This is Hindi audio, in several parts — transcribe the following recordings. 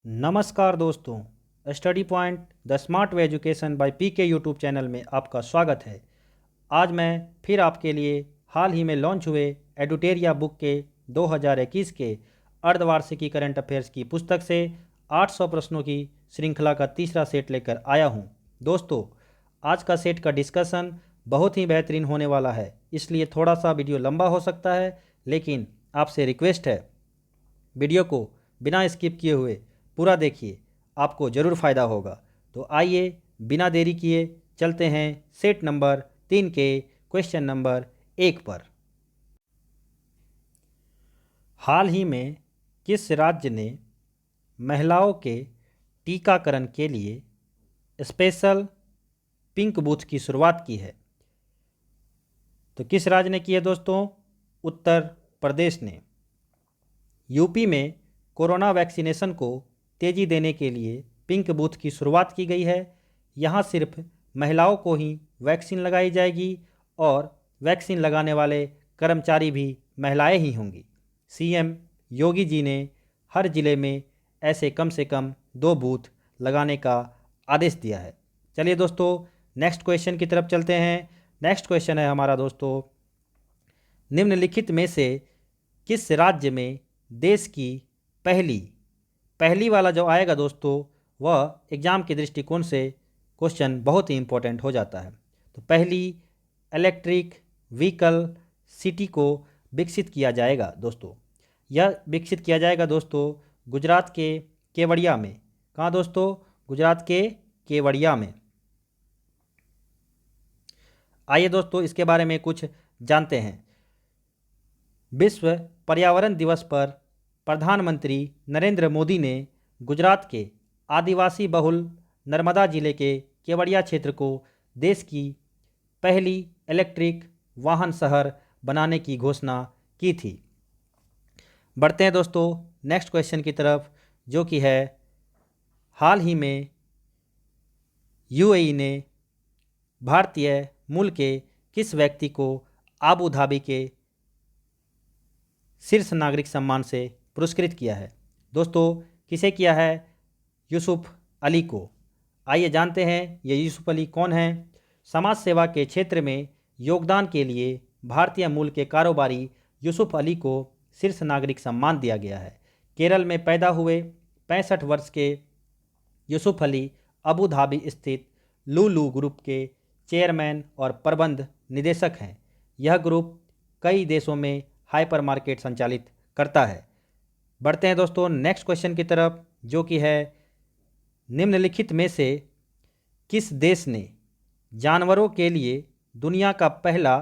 नमस्कार दोस्तों, study point the smart way education by PK YouTube channel में आपका स्वागत है। आज मैं फिर आपके लिए हाल ही में लॉन्च हुए एडुटेरिया बुक के 2021 के अर्धवार्षिकी करंट अफेयर्स की पुस्तक से 800 प्रश्नों की श्रृंखला का तीसरा सेट लेकर आया हूं। दोस्तों, आज का सेट का डिस्कशन बहुत ही बेहतरीन होने वाला है, इसलिए थोड़ा सा वीडियो लंबा हो सकता है, लेकिन आपसे रिक्वेस्ट है वीडियो को बिना स्किप किए हुए पूरा देखिए, आपको ज़रूर फ़ायदा होगा। तो आइए बिना देरी किए चलते हैं सेट नंबर 3 के क्वेश्चन नंबर 1 पर। हाल ही में किस राज्य ने महिलाओं के टीकाकरण के लिए स्पेशल पिंक बूथ की शुरुआत की है? तो किस राज्य ने की है दोस्तों? उत्तर प्रदेश ने। यूपी में कोरोना वैक्सीनेशन को तेज़ी देने के लिए पिंक बूथ की शुरुआत की गई है। यहाँ सिर्फ महिलाओं को ही वैक्सीन लगाई जाएगी और वैक्सीन लगाने वाले कर्मचारी भी महिलाएं ही होंगी। सीएम योगी जी ने हर ज़िले में ऐसे कम से कम 2 बूथ लगाने का आदेश दिया है। चलिए दोस्तों, नेक्स्ट क्वेश्चन की तरफ चलते हैं। नेक्स्ट क्वेश्चन है हमारा दोस्तों, निम्नलिखित में से किस राज्य में देश की पहली वाला जो आएगा दोस्तों, वह एग्ज़ाम के दृष्टिकोण से क्वेश्चन बहुत ही इम्पोर्टेंट हो जाता है। तो पहली इलेक्ट्रिक व्हीकल सिटी को विकसित किया जाएगा दोस्तों। यह विकसित किया जाएगा दोस्तों गुजरात के केवड़िया में। कहाँ दोस्तों? गुजरात के केवड़िया में। आइए दोस्तों, इसके बारे में कुछ जानते हैं। विश्व पर्यावरण दिवस पर प्रधानमंत्री नरेंद्र मोदी ने गुजरात के आदिवासी बहुल नर्मदा जिले के केवड़िया क्षेत्र को देश की पहली इलेक्ट्रिक वाहन शहर बनाने की घोषणा की थी। बढ़ते हैं दोस्तों नेक्स्ट क्वेश्चन की तरफ, जो कि है हाल ही में यूएई ने भारतीय मूल के किस व्यक्ति को आबू धाबी के शीर्ष नागरिक सम्मान से पुरस्कृत किया है? दोस्तों, किसे किया है? यूसुफ अली को। आइए जानते हैं ये यूसुफ अली कौन है। समाज सेवा के क्षेत्र में योगदान के लिए भारतीय मूल के कारोबारी यूसुफ अली को शीर्ष नागरिक सम्मान दिया गया है। केरल में पैदा हुए 65 वर्ष के यूसुफ अली अबू धाबी स्थित लुलु ग्रुप के चेयरमैन और प्रबंध निदेशक हैं। यह ग्रुप कई देशों में हाइपर मार्केट संचालित करता है। बढ़ते हैं दोस्तों नेक्स्ट क्वेश्चन की तरफ, जो कि है निम्नलिखित में से किस देश ने जानवरों के लिए दुनिया का पहला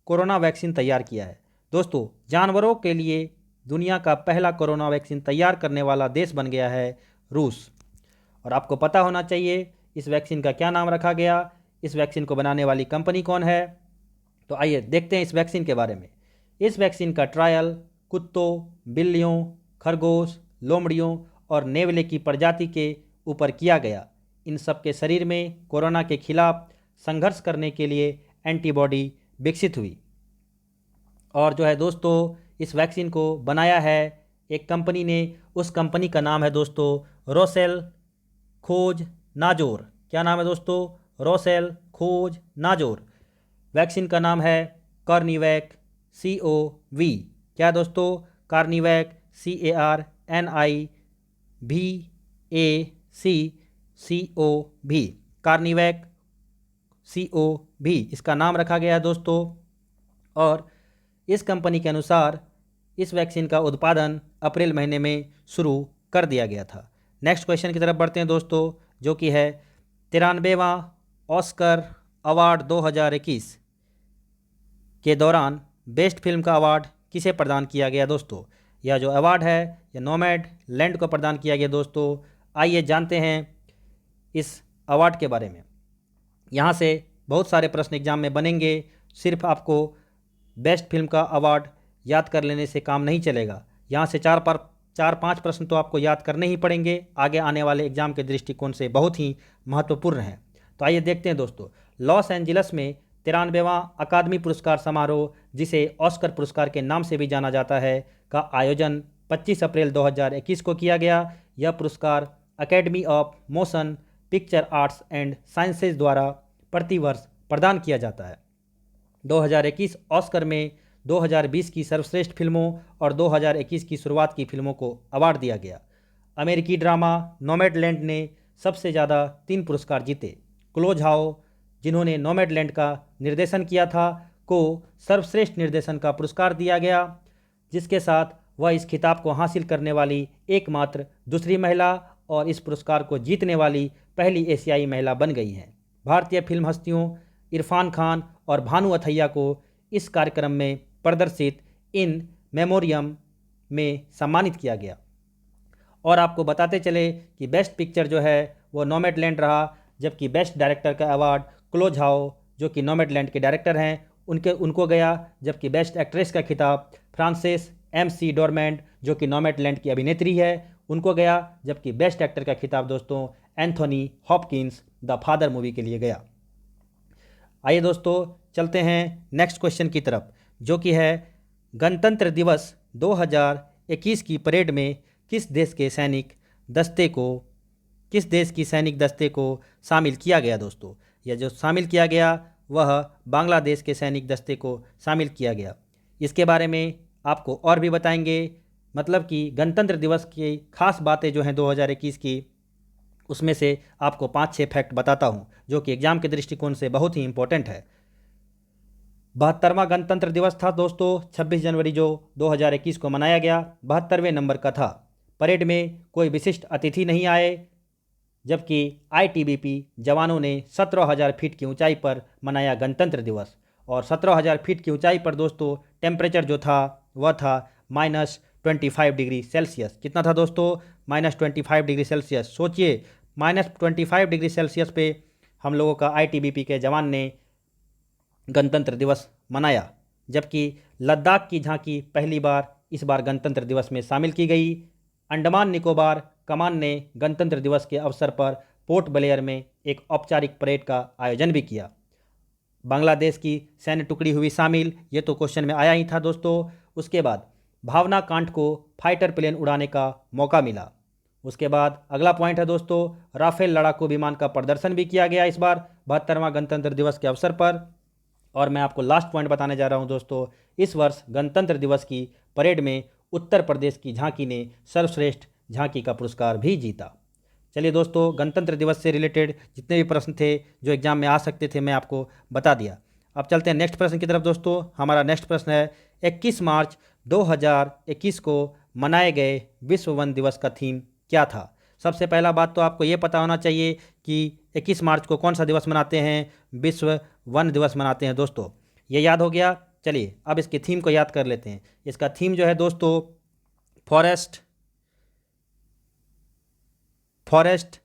कोरोना वैक्सीन तैयार किया है? दोस्तों, जानवरों के लिए दुनिया का पहला कोरोना वैक्सीन तैयार करने वाला देश बन गया है रूस। और आपको पता होना चाहिए इस वैक्सीन का क्या नाम रखा गया, इस वैक्सीन को बनाने वाली कंपनी कौन है। तो आइए देखते हैं इस वैक्सीन के बारे में। इस वैक्सीन का ट्रायल कुत्तों, बिल्लियों, खरगोश, लोमड़ियों और नेवले की प्रजाति के ऊपर किया गया। इन सब के शरीर में कोरोना के खिलाफ संघर्ष करने के लिए एंटीबॉडी विकसित हुई। और जो है दोस्तों, इस वैक्सीन को बनाया है एक कंपनी ने। उस कंपनी का नाम है दोस्तों रोसेल खोज नाजोर। क्या नाम है दोस्तों? रोसेल खोज नाजोर। वैक्सीन का नाम है कॉर्निवैक COV। क्या दोस्तों? कॉर्निवैक CARNIVAC कॉर्निवैक COV इसका नाम रखा गया है दोस्तों। और इस कंपनी के अनुसार इस वैक्सीन का उत्पादन अप्रैल महीने में शुरू कर दिया गया था। नेक्स्ट क्वेश्चन की तरफ बढ़ते हैं दोस्तों, जो कि है 93वां ऑस्कर अवार्ड 2021 के दौरान बेस्ट फिल्म का अवार्ड किसे प्रदान किया गया दोस्तों? यह जो अवार्ड है यह नोमैड लैंड को प्रदान किया गया दोस्तों। आइए जानते हैं इस अवार्ड के बारे में। यहाँ से बहुत सारे प्रश्न एग्जाम में बनेंगे। सिर्फ आपको बेस्ट फिल्म का अवार्ड याद कर लेने से काम नहीं चलेगा। यहाँ से 4-5 प्रश्न तो आपको याद करने ही पड़ेंगे, आगे आने वाले एग्जाम के दृष्टिकोण से बहुत ही महत्वपूर्ण हैं। तो आइए देखते हैं दोस्तों, लॉस एंजलिस में 93वां अकादमी पुरस्कार समारोह, जिसे ऑस्कर पुरस्कार के नाम से भी जाना जाता है, का आयोजन 25 अप्रैल 2021 को किया गया। यह पुरस्कार academy of motion picture arts and sciences द्वारा प्रतिवर्ष प्रदान किया जाता है। 2021 ऑस्कर में 2020 की सर्वश्रेष्ठ फिल्मों और 2021 की शुरुआत की फिल्मों को अवार्ड दिया गया। अमेरिकी ड्रामा नोमैडलैंड ने सबसे ज़्यादा 3 पुरस्कार जीते। क्लोज हाउ, जिन्होंने नोमैडलैंड का निर्देशन किया था, को सर्वश्रेष्ठ निर्देशन का पुरस्कार दिया गया, जिसके साथ वह इस खिताब को हासिल करने वाली एकमात्र दूसरी महिला और इस पुरस्कार को जीतने वाली पहली एशियाई महिला बन गई हैं। भारतीय फिल्म हस्तियों इरफान खान और भानु अथैया को इस कार्यक्रम में प्रदर्शित इन मेमोरियम में सम्मानित किया गया। और आपको बताते चले कि बेस्ट पिक्चर जो है वो नोमैडलैंड रहा, जबकि बेस्ट डायरेक्टर का अवार्ड क्लोज हाउ, जो कि नोमैडलैंड के डायरेक्टर हैं, उनको गया। जबकि बेस्ट एक्ट्रेस का खिताब फ्रांसेस MC डोरमैंड, जो कि नोमैडलैंड की अभिनेत्री है, उनको गया। जबकि बेस्ट एक्टर का खिताब दोस्तों Anthony Hopkins the father movie के लिए गया। आइए दोस्तों चलते हैं नेक्स्ट क्वेश्चन की तरफ, जो कि है गणतंत्र दिवस 2021 की परेड में किस देश की सैनिक दस्ते को शामिल किया गया। दोस्तों यह जो शामिल किया गया वह बांग्लादेश के सैनिक दस्ते को शामिल किया गया। इसके बारे में आपको और भी बताएंगे, मतलब कि गणतंत्र दिवस की खास बातें जो हैं 2021 की, उसमें से आपको 5-6 फैक्ट बताता हूं, जो कि एग्जाम के दृष्टिकोण से बहुत ही इंपॉर्टेंट है। 72वां गणतंत्र दिवस था दोस्तों 26 जनवरी जो 2021 को मनाया गया, 72वें नंबर का था। परेड में कोई विशिष्ट अतिथि नहीं आए, जबकि ITBP जवानों ने 17,000 फीट की ऊंचाई पर मनाया गणतंत्र दिवस। और 17,000 फीट की ऊंचाई पर दोस्तों टेम्परेचर जो था वह था -25 डिग्री सेल्सियस। कितना था दोस्तों? -25 डिग्री सेल्सियस। सोचिए -25 डिग्री सेल्सियस पे हम लोगों का ITBP के जवान ने गणतंत्र दिवस मनाया। जबकि लद्दाख की झांकी पहली बार इस बार गणतंत्र दिवस में शामिल की गई। अंडमान निकोबार कमान ने गणतंत्र दिवस के अवसर पर पोर्ट ब्लेयर में एक औपचारिक परेड का आयोजन भी किया। बांग्लादेश की सैन्य टुकड़ी हुई शामिल, ये तो क्वेश्चन में आया ही था दोस्तों। उसके बाद भावना कांठ को फाइटर प्लेन उड़ाने का मौका मिला। उसके बाद अगला पॉइंट है दोस्तों, राफेल लड़ाकू विमान का प्रदर्शन भी किया गया इस बार 72वां गणतंत्र दिवस के अवसर पर। और मैं आपको लास्ट पॉइंट बताने जा रहा हूं दोस्तों, इस वर्ष गणतंत्र दिवस की परेड में उत्तर प्रदेश की झांकी ने सर्वश्रेष्ठ झांकी का पुरस्कार भी जीता। चलिए दोस्तों, गणतंत्र दिवस से रिलेटेड जितने भी प्रश्न थे जो एग्जाम में आ सकते थे मैं आपको बता दिया। अब चलते हैं नेक्स्ट प्रश्न की तरफ दोस्तों। हमारा नेक्स्ट प्रश्न है 21 मार्च 2021 को मनाए गए विश्व वन दिवस का थीम क्या था। सबसे पहला बात तो आपको ये पता होना चाहिए कि 21 मार्च को कौन सा दिवस मनाते हैं? विश्व वन दिवस मनाते हैं दोस्तों। ये याद हो गया। चलिए अब इसके थीम को याद कर लेते हैं। इसका थीम जो है दोस्तों forest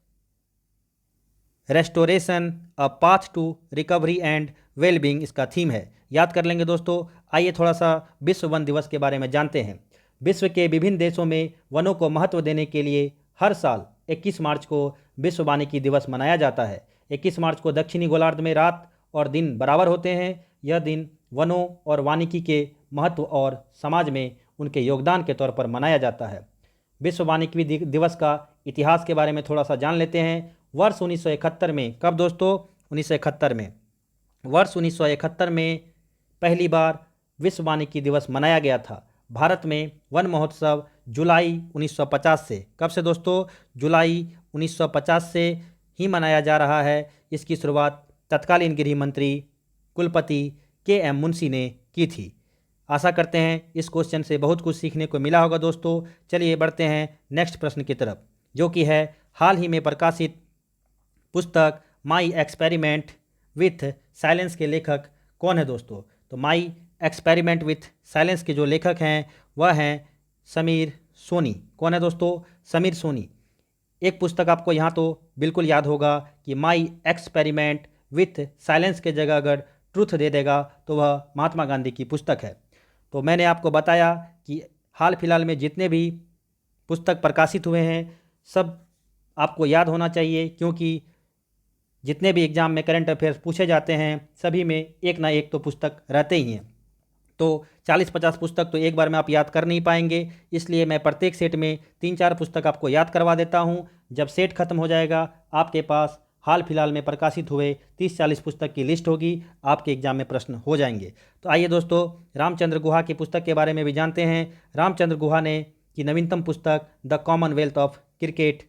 restoration a path to recovery and wellbeing इसका थीम है। याद कर लेंगे दोस्तों। आइए थोड़ा सा विश्व वन दिवस के बारे में जानते हैं। विश्व के विभिन्न देशों में वनों को महत्व देने के लिए हर साल 21 मार्च को विश्व वानिकी दिवस मनाया जाता है। 21 मार्च को दक्षिणी गोलार्ध में रात और दिन बराबर होते हैं। यह दिन वनों और वानिकी के महत्व और समाज में उनके योगदान के तौर पर मनाया जाता है। विश्व वानिकी दिवस का इतिहास के बारे में थोड़ा सा जान लेते हैं। वर्ष 1971 में, कब दोस्तों? 1971 में। वर्ष 1971 में पहली बार विश्व वानिकी दिवस मनाया गया था। भारत में वन महोत्सव जुलाई 1950 से, कब से दोस्तों? जुलाई 1950 से ही मनाया जा रहा है। इसकी शुरुआत तत्कालीन गृह मंत्री कुलपति KM मुंशी ने की थी। आशा करते हैं इस क्वेश्चन से बहुत कुछ सीखने को मिला होगा दोस्तों। चलिए बढ़ते हैं नेक्स्ट प्रश्न की तरफ, जो कि है हाल ही में प्रकाशित पुस्तक माई एक्सपेरिमेंट विथ साइलेंस के लेखक कौन है दोस्तों? तो माई एक्सपेरिमेंट विथ साइलेंस के जो लेखक हैं वह हैं समीर सोनी। कौन है दोस्तों? समीर सोनी। एक पुस्तक आपको यहाँ तो बिल्कुल याद होगा कि माई एक्सपेरिमेंट विथ साइलेंस के जगह अगर ट्रूथ दे देगा तो वह महात्मा गांधी की पुस्तक है। तो मैंने आपको बताया कि हाल फिलहाल में जितने भी पुस्तक प्रकाशित हुए हैं सब आपको याद होना चाहिए, क्योंकि जितने भी एग्जाम में करंट अफेयर्स पूछे जाते हैं सभी में एक ना एक तो पुस्तक रहते ही हैं। तो 40-50 पुस्तक तो एक बार में आप याद कर नहीं पाएंगे, इसलिए मैं प्रत्येक सेट में 3-4 पुस्तक आपको याद करवा देता हूँ। जब सेट खत्म हो जाएगा आपके पास हाल फिलहाल में प्रकाशित हुए 30-40 पुस्तक की लिस्ट होगी, आपके एग्जाम में प्रश्न हो जाएंगे। तो आइए दोस्तों, रामचंद्र गुहा की पुस्तक के बारे में भी जानते हैं। रामचंद्र गुहा ने की नवीनतम पुस्तक द कॉमनवेल्थ ऑफ क्रिकेट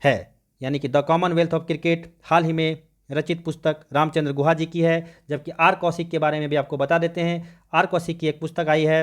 है, यानी कि द कॉमनवेल्थ ऑफ क्रिकेट हाल ही में रचित पुस्तक रामचंद्र गुहा जी की है। जबकि आर कौशिक के बारे में भी आपको बता देते हैं। आर कौशिक की एक पुस्तक आई है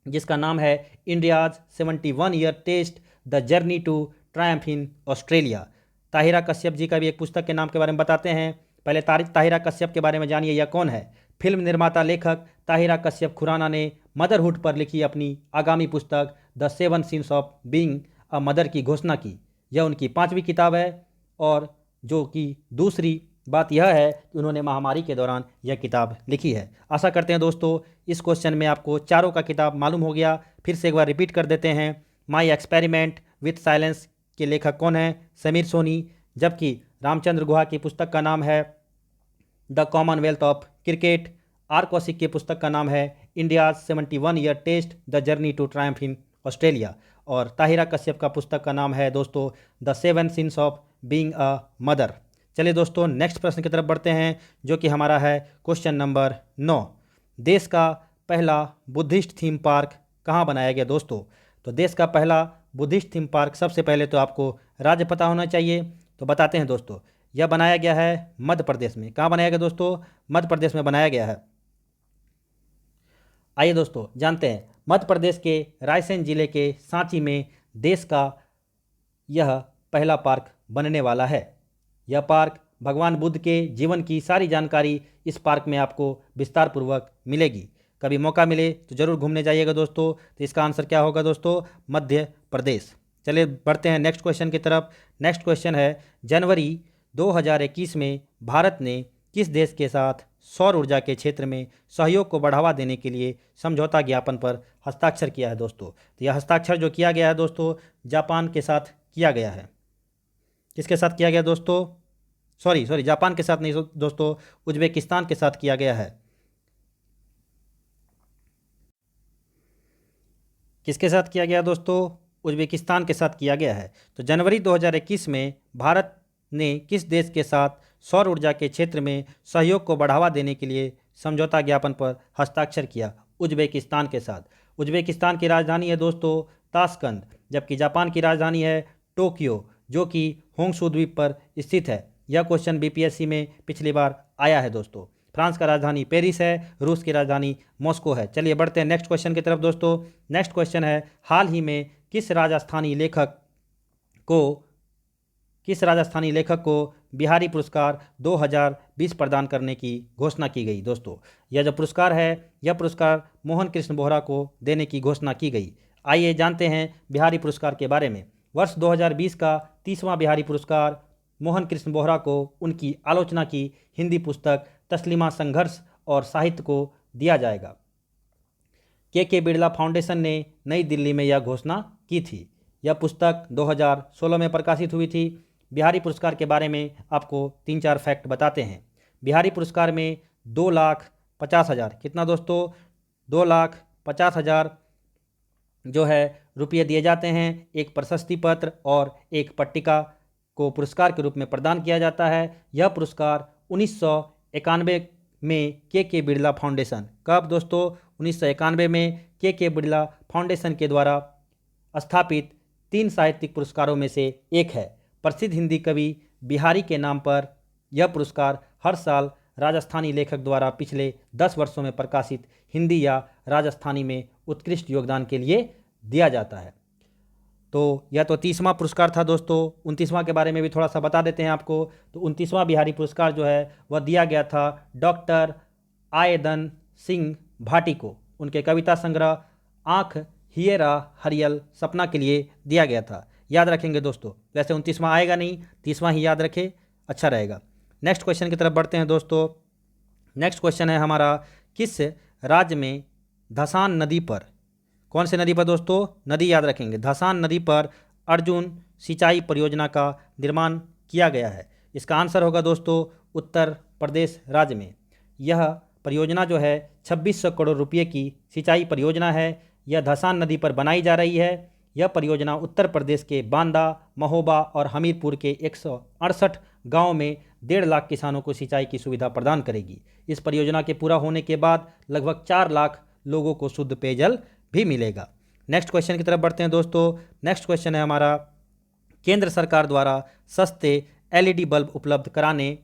जिसका नाम है India's 71 year test the journey to triumph in Australia. Tahira Kashyap ji का भी एक पुस्तक के नाम के बारे में बताते हैं। पहले ताहिरा कश्यप के बारे में जानिए, यह कौन है। फिल्म निर्माता लेखक ताहिरा कश्यप खुराना ने मदरहुड पर लिखी अपनी आगामी पुस्तक the 7 sins of being a mother की घोषणा की। यह उनकी 5वीं किताब है, और जो कि दूसरी बात यह है कि उन्होंने महामारी के दौरान यह किताब लिखी है। आशा करते हैं दोस्तों इस क्वेश्चन में आपको चारों का किताब मालूम हो गया। फिर से एक बार रिपीट कर देते हैं। माई एक्सपेरिमेंट विथ साइलेंस के लेखक कौन है, समीर सोनी। जबकि रामचंद्र गुहा की पुस्तक का नाम है the Commonwealth of cricket. R Kaushik की पुस्तक का नाम है India's 71 year test the journey to triumph in Australia. और ताहिरा कश्यप का पुस्तक का नाम है दोस्तों the 7 sins of being a mother. चलिए दोस्तों नेक्स्ट प्रश्न की तरफ बढ़ते हैं, जो कि हमारा है क्वेश्चन नंबर 9। देश का पहला बुद्धिस्ट थीम पार्क कहाँ बनाया गया दोस्तों। तो देश का पहला बुद्धिस्ट थीम पार्क, सबसे पहले तो आपको राज्य पता होना चाहिए। तो बताते हैं दोस्तों, यह बनाया गया है मध्य प्रदेश में। कहाँ बनाया गया दोस्तों, मध्य प्रदेश में बनाया गया है। आइए दोस्तों जानते हैं, मध्य प्रदेश के रायसेन जिले के सांची में देश का यह पहला पार्क बनने वाला है। यह पार्क भगवान बुद्ध के जीवन की सारी जानकारी इस पार्क में आपको विस्तार पूर्वक मिलेगी। कभी मौका मिले तो ज़रूर घूमने जाइएगा दोस्तों। तो इसका आंसर क्या होगा दोस्तों, मध्य प्रदेश। चलिए बढ़ते हैं नेक्स्ट क्वेश्चन की तरफ। नेक्स्ट क्वेश्चन है, जनवरी 2021 में भारत ने किस देश के साथ सौर ऊर्जा के क्षेत्र में सहयोग को बढ़ावा देने के लिए समझौता ज्ञापन पर हस्ताक्षर किया है दोस्तों। तो यह हस्ताक्षर जो किया गया है दोस्तों, जापान के साथ किया गया है। किसके साथ किया गया दोस्तों, सॉरी जापान के साथ नहीं दोस्तों, उज्बेकिस्तान के साथ किया गया है। किसके साथ किया गया दोस्तों, उज्बेकिस्तान के साथ किया गया है। तो जनवरी 2021 में भारत ने किस देश के साथ सौर ऊर्जा के क्षेत्र में सहयोग को बढ़ावा देने के लिए समझौता ज्ञापन पर हस्ताक्षर किया, उज्बेकिस्तान के साथ। उज्बेकिस्तान की राजधानी है दोस्तों ताशकंद, जबकि जापान की राजधानी है टोक्यो, जो कि होंगशू द्वीप पर स्थित है। यह क्वेश्चन बीपीएससी में पिछली बार आया है दोस्तों। फ्रांस का राजधानी पेरिस है, रूस की राजधानी मॉस्को है। चलिए बढ़ते हैं नेक्स्ट क्वेश्चन की तरफ दोस्तों। नेक्स्ट क्वेश्चन है, हाल ही में किस राजस्थानी लेखक को बिहारी पुरस्कार 2020 प्रदान करने की घोषणा की गई दोस्तों। यह जो पुरस्कार है, यह पुरस्कार मोहन कृष्ण बोहरा को देने की घोषणा की गई। आइए जानते हैं बिहारी पुरस्कार के बारे में। वर्ष 2020 का 30वां बिहारी पुरस्कार मोहन कृष्ण बोहरा को उनकी आलोचना की हिंदी पुस्तक तस्लीमा संघर्ष और साहित्य को दिया जाएगा। के बिरला फाउंडेशन ने नई दिल्ली में यह घोषणा की थी। यह पुस्तक 2016 में प्रकाशित हुई थी। बिहारी पुरस्कार के बारे में आपको 3-4 फैक्ट बताते हैं। बिहारी पुरस्कार में 2,50,000 कितना दोस्तों, 2,50,000 जो है रुपये दिए जाते हैं। एक प्रशस्ति पत्र और एक पट्टिका को पुरस्कार के रूप में प्रदान किया जाता है। यह पुरस्कार 1991 में के बिरला फाउंडेशन, कब दोस्तों, 1991 में के बिरला फाउंडेशन के द्वारा स्थापित 3 साहित्यिक पुरस्कारों में से एक है। प्रसिद्ध हिंदी कवि बिहारी के नाम पर यह पुरस्कार हर साल राजस्थानी लेखक द्वारा पिछले 10 वर्षों में प्रकाशित हिंदी या राजस्थानी में उत्कृष्ट योगदान के लिए दिया जाता है। तो यह तो 30वां पुरस्कार था दोस्तों। 29वां के बारे में भी थोड़ा सा बता देते हैं आपको। तो 29वां बिहारी पुरस्कार जो है वह दिया गया था डॉक्टर आयदन सिंह भाटी को, उनके कविता संग्रह आँख हियरा हरियल सपना के लिए दिया गया था। याद रखेंगे दोस्तों, वैसे 29वां आएगा नहीं, 30वां ही याद रखें, अच्छा रहेगा। नेक्स्ट क्वेश्चन की तरफ बढ़ते हैं दोस्तों। नेक्स्ट क्वेश्चन है हमारा, किस राज्य में धसान नदी पर, कौन से नदी पर दोस्तों, नदी याद रखेंगे, धसान नदी पर अर्जुन सिंचाई परियोजना का निर्माण किया गया है। इसका आंसर होगा दोस्तों उत्तर प्रदेश राज्य में। यह परियोजना जो है 2600 करोड़ रुपये की सिंचाई परियोजना है। यह धसान नदी पर बनाई जा रही है। यह परियोजना उत्तर प्रदेश के बांदा, महोबा और हमीरपुर के 168 गाँव में 1.5 लाख किसानों को सिंचाई की सुविधा प्रदान करेगी। इस परियोजना के पूरा होने के बाद लगभग 4 लाख लोगों को शुद्ध पेयजल भी मिलेगा। नेक्स्ट क्वेश्चन की तरफ बढ़ते हैं दोस्तों। नेक्स्ट क्वेश्चन है हमारा, केंद्र सरकार द्वारा सस्ते LED बल्ब उपलब्ध कराने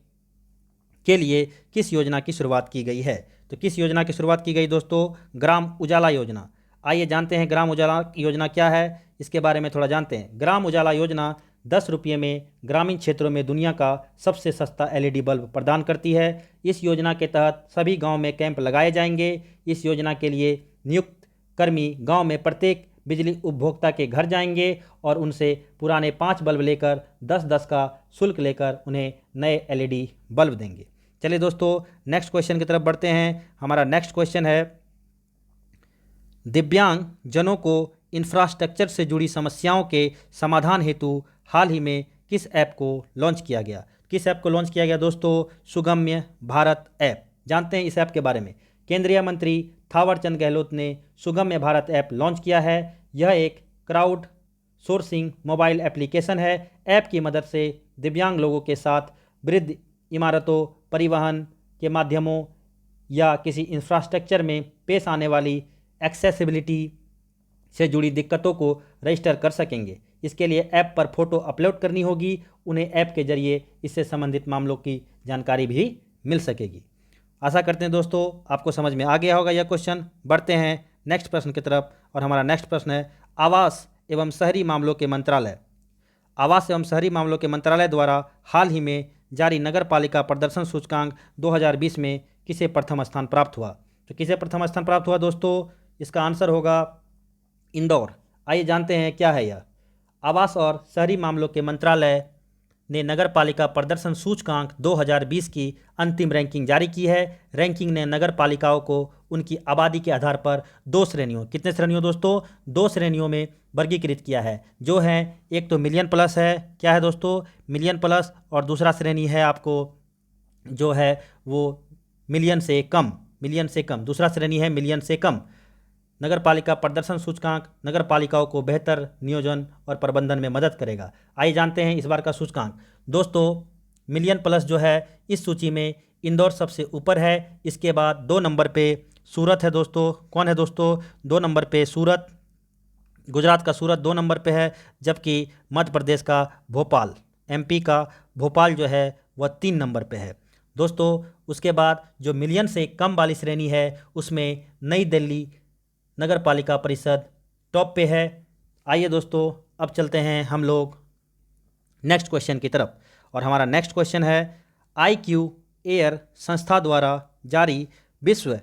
के लिए किस योजना की शुरुआत की गई है? तो किस योजना की शुरुआत की गई दोस्तों? ग्राम उजाला योजना। आइए जानते हैं ग्राम उजाला योजना क्या है, इसके बारे में थोड़ा जानते हैं। ग्राम उजाला योजना 10 रुपये में ग्रामीण क्षेत्रों में दुनिया का सबसे सस्ता LED बल्ब प्रदान करती है। इस योजना के तहत सभी गांव में कैंप लगाए जाएंगे। इस योजना के लिए नियुक्त कर्मी गांव में प्रत्येक बिजली उपभोक्ता के घर जाएंगे और उनसे पुराने 5 बल्ब लेकर 10-10 का शुल्क लेकर उन्हें नए LED बल्ब देंगे। चलिए दोस्तों नेक्स्ट क्वेश्चन की तरफ बढ़ते हैं। हमारा नेक्स्ट क्वेश्चन है, दिव्यांग जनों को इंफ्रास्ट्रक्चर से जुड़ी समस्याओं के समाधान हेतु हाल ही में किस ऐप को लॉन्च किया गया? किस ऐप को लॉन्च किया गया दोस्तों? सुगम्य भारत ऐप। जानते हैं इस ऐप के बारे में। केंद्रीय मंत्री थावरचंद गहलोत ने सुगम्य भारत ऐप लॉन्च किया है। यह एक क्राउड सोर्सिंग मोबाइल एप्लीकेशन है। ऐप की मदद से दिव्यांग लोगों के साथ वृद्ध इमारतों, परिवहन के माध्यमों या किसी इंफ्रास्ट्रक्चर में पेश आने वाली एक्सेसिबिलिटी से जुड़ी दिक्कतों को रजिस्टर कर सकेंगे। इसके लिए ऐप पर फोटो अपलोड करनी होगी। उन्हें ऐप के जरिए इससे संबंधित मामलों की जानकारी भी मिल सकेगी। आशा करते हैं दोस्तों आपको समझ में आ गया होगा यह क्वेश्चन। बढ़ते हैं नेक्स्ट प्रश्न की तरफ और हमारा नेक्स्ट प्रश्न है, आवास एवं शहरी मामलों के मंत्रालय। आवास एवं शहरी मामलों के मंत्रालय द्वारा हाल ही में जारी नगर पालिका प्रदर्शन सूचकांक 2020 में किसे प्रथम स्थान प्राप्त हुआ? तो किसे प्रथम स्थान प्राप्त हुआ दोस्तों? इसका आंसर होगा इंदौर। आइए जानते हैं क्या है यह। आवास और शहरी मामलों के मंत्रालय ने नगर पालिका प्रदर्शन सूचकांक 2020 की अंतिम रैंकिंग जारी की है। रैंकिंग ने नगर पालिकाओं को उनकी आबादी के आधार पर 2 श्रेणियों, कितने श्रेणियों दोस्तों? 2 श्रेणियों में वर्गीकृत किया है, जो है एक तो मिलियन प्लस है। क्या है दोस्तों? Million plus. और दूसरा श्रेणी है आपको जो है वो मिलियन से कम। मिलियन से कम दूसरा श्रेणी है मिलियन से कम। नगर पालिका प्रदर्शन सूचकांक नगर पालिकाओं को बेहतर नियोजन और प्रबंधन में मदद करेगा। आइए जानते हैं इस बार का सूचकांक। दोस्तों मिलियन प्लस जो है इस सूची में इंदौर सबसे ऊपर है। इसके बाद 2 नंबर पे सूरत है दोस्तों। कौन है दोस्तों? 2 नंबर पे सूरत, गुजरात का सूरत 2 नंबर पे है। जबकि मध्य प्रदेश का भोपाल, MP का भोपाल जो है वह 3 नंबर पे है दोस्तों। उसके बाद जो मिलियन से कम वाली श्रेणी है उसमें नई दिल्ली नगर पालिका परिषद टॉप पे है। आइए दोस्तों अब चलते हैं हम लोग नेक्स्ट क्वेश्चन की तरफ और हमारा नेक्स्ट क्वेश्चन है, IQ एयर संस्था द्वारा जारी विश्व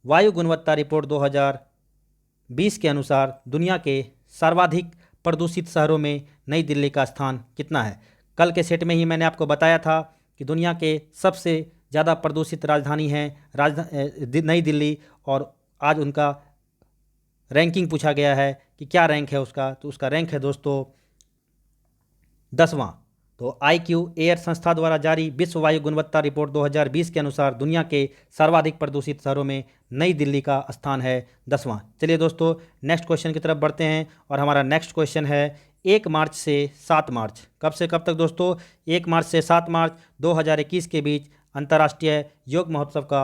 वायु गुणवत्ता रिपोर्ट 2020 के अनुसार दुनिया के सर्वाधिक प्रदूषित शहरों में नई दिल्ली का स्थान कितना है? कल के सेट में ही मैंने आपको बताया था कि दुनिया के सबसे ज़्यादा प्रदूषित राजधानी है नई दिल्ली, और आज उनका रैंकिंग पूछा गया है कि क्या रैंक है उसका। तो उसका रैंक है दोस्तों 10वां। तो IQ एयर संस्था द्वारा जारी विश्व वायु गुणवत्ता रिपोर्ट 2020 के अनुसार दुनिया के सर्वाधिक प्रदूषित शहरों में नई दिल्ली का स्थान है 10वां। चलिए दोस्तों नेक्स्ट क्वेश्चन की तरफ बढ़ते हैं और हमारा नेक्स्ट क्वेश्चन है, 1 मार्च से 7 मार्च, कब से कब तक दोस्तों? 1 मार्च से 7 मार्च 2021 के बीच अंतर्राष्ट्रीय योग महोत्सव का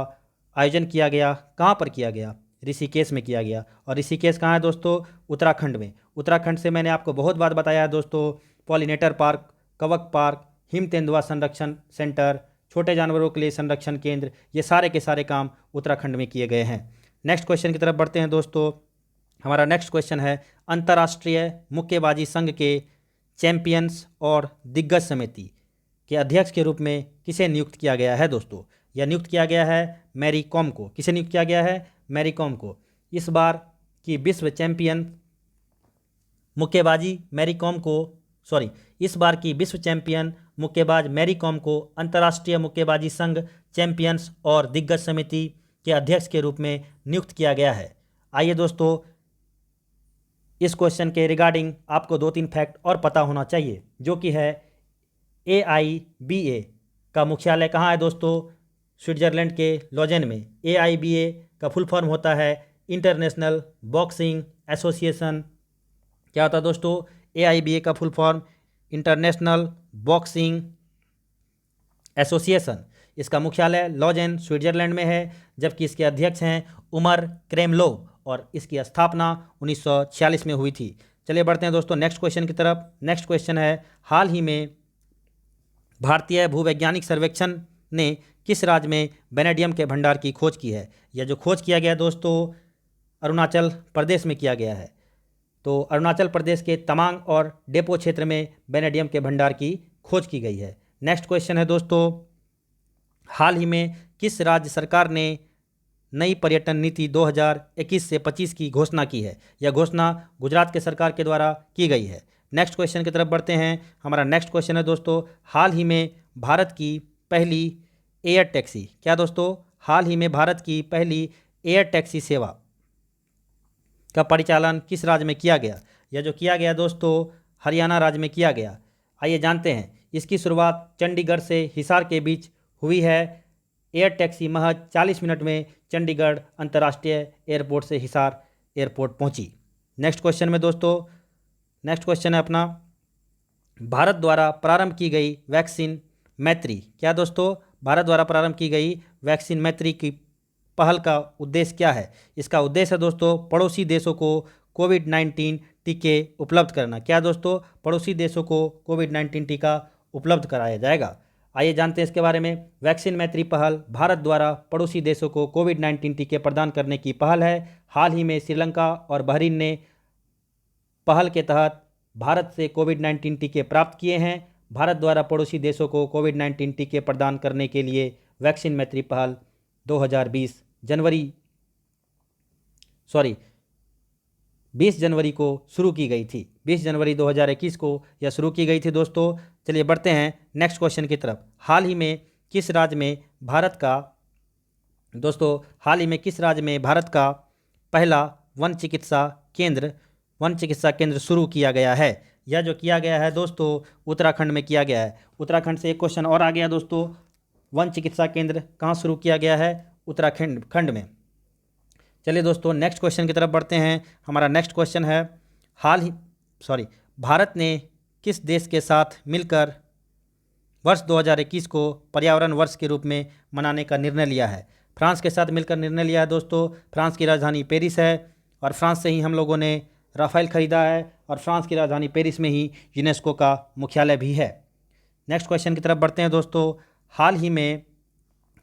आयोजन किया गया। कहाँ पर किया गया? ऋषिकेश में किया गया। और ऋषिकेश कहाँ है दोस्तों? उत्तराखंड में। उत्तराखंड से मैंने आपको बहुत बार बताया है दोस्तों, पॉलिनेटर पार्क, कवक पार्क, हिम तेंदुआ संरक्षण सेंटर, छोटे जानवरों के लिए संरक्षण केंद्र, ये सारे के सारे काम उत्तराखंड में किए गए हैं। नेक्स्ट क्वेश्चन की तरफ बढ़ते हैं दोस्तों। हमारा नेक्स्ट क्वेश्चन है, अंतर्राष्ट्रीय मुक्केबाजी संघ के चैंपियंस और दिग्गज समिति के अध्यक्ष के रूप में किसे नियुक्त किया गया है दोस्तों? यह नियुक्त किया गया है मैरी कॉम को। किसे नियुक्त किया गया है? मैरी कॉम को। इस बार की विश्व चैंपियन मुक्केबाजी मैरी कॉम को इस बार की विश्व चैंपियन मुक्केबाज मैरी कॉम को अंतर्राष्ट्रीय मुक्केबाजी संघ चैंपियंस और दिग्गज समिति के अध्यक्ष के रूप में नियुक्त किया गया है। आइए दोस्तों इस क्वेश्चन के रिगार्डिंग आपको 2-3 फैक्ट और पता होना चाहिए, जो कि है AIBA का मुख्यालय कहाँ है दोस्तों? स्विट्जरलैंड के लॉजेन में। AIBA का फुल फॉर्म होता है इंटरनेशनल बॉक्सिंग एसोसिएशन। क्या होता है दोस्तों? AIBA का full form international boxing association. इसका मुख्यालय लॉजेन स्विट्जरलैंड में है, जबकि इसके अध्यक्ष हैं उमर क्रेमलोव और इसकी स्थापना 1946 में हुई थी। चलिए बढ़ते हैं दोस्तों नेक्स्ट क्वेश्चन की तरफ। नेक्स्ट क्वेश्चन है, हाल ही में भारतीय भूवैज्ञानिक सर्वेक्षण ने किस राज्य में वेनेडियम के भंडार की खोज की है? यह जो खोज किया गया दोस्तों अरुणाचल प्रदेश में किया गया है। तो अरुणाचल प्रदेश के तवांग और डेपो क्षेत्र में वेनेडियम के भंडार की खोज की गई है। नेक्स्ट क्वेश्चन है दोस्तों, हाल ही में किस राज्य सरकार ने नई पर्यटन नीति 2021 से 25 की घोषणा की है? यह घोषणा गुजरात के सरकार के द्वारा की गई है। नेक्स्ट क्वेश्चन की तरफ बढ़ते हैं। हमारा नेक्स्ट क्वेश्चन है दोस्तों, हाल ही में भारत की पहली एयर टैक्सी, क्या दोस्तों? हाल ही में भारत की पहली एयर टैक्सी सेवा का परिचालन किस राज्य में किया गया? यह जो किया गया दोस्तों हरियाणा राज्य में किया गया। आइए जानते हैं। इसकी शुरुआत चंडीगढ़ से हिसार के बीच हुई है। एयर टैक्सी महज 40 मिनट में चंडीगढ़ अंतर्राष्ट्रीय एयरपोर्ट से हिसार एयरपोर्ट पहुंची। नेक्स्ट क्वेश्चन में दोस्तों, नेक्स्ट क्वेश्चन है अपना, भारत द्वारा प्रारंभ की गई वैक्सीन मैत्री, क्या दोस्तों? भारत द्वारा प्रारंभ की गई वैक्सीन मैत्री की पहल का उद्देश्य क्या है? इसका उद्देश्य है दोस्तों पड़ोसी देशों को कोविड-19 टीके उपलब्ध करना। क्या दोस्तों? पड़ोसी देशों को कोविड-19 टीका उपलब्ध कराया जाएगा। आइए जानते हैं इसके बारे में। वैक्सीन मैत्री पहल भारत द्वारा पड़ोसी देशों को कोविड-19 टीके प्रदान करने की पहल है। हाल ही में श्रीलंका और बहरीन ने पहल के तहत भारत से कोविड-19 टीके प्राप्त किए हैं। भारत द्वारा पड़ोसी देशों को कोविड-19 टीके प्रदान करने के लिए वैक्सीन मैत्री पहल 20 जनवरी को शुरू की गई थी। 20 जनवरी 2021 को यह शुरू की गई थी दोस्तों। चलिए बढ़ते हैं नेक्स्ट क्वेश्चन की तरफ। हाल ही में किस राज्य में भारत का पहला वन चिकित्सा केंद्र शुरू किया गया है? यह जो किया गया है दोस्तों उत्तराखंड में किया गया है। उत्तराखंड से एक क्वेश्चन और आ गया दोस्तों, वन चिकित्सा केंद्र कहाँ शुरू किया गया है? उत्तराखंड में। चलिए दोस्तों नेक्स्ट क्वेश्चन की तरफ बढ़ते हैं। हमारा नेक्स्ट क्वेश्चन है, भारत ने किस देश के साथ मिलकर वर्ष 2021 को पर्यावरण वर्ष के रूप में मनाने का निर्णय लिया है? फ्रांस के साथ मिलकर निर्णय लिया है दोस्तों। फ्रांस की राजधानी पेरिस है और फ्रांस से ही हम लोगों ने राफेल खरीदा है और फ्रांस की राजधानी पेरिस में ही यूनेस्को का मुख्यालय भी है। नेक्स्ट क्वेश्चन की तरफ बढ़ते हैं दोस्तों, हाल ही में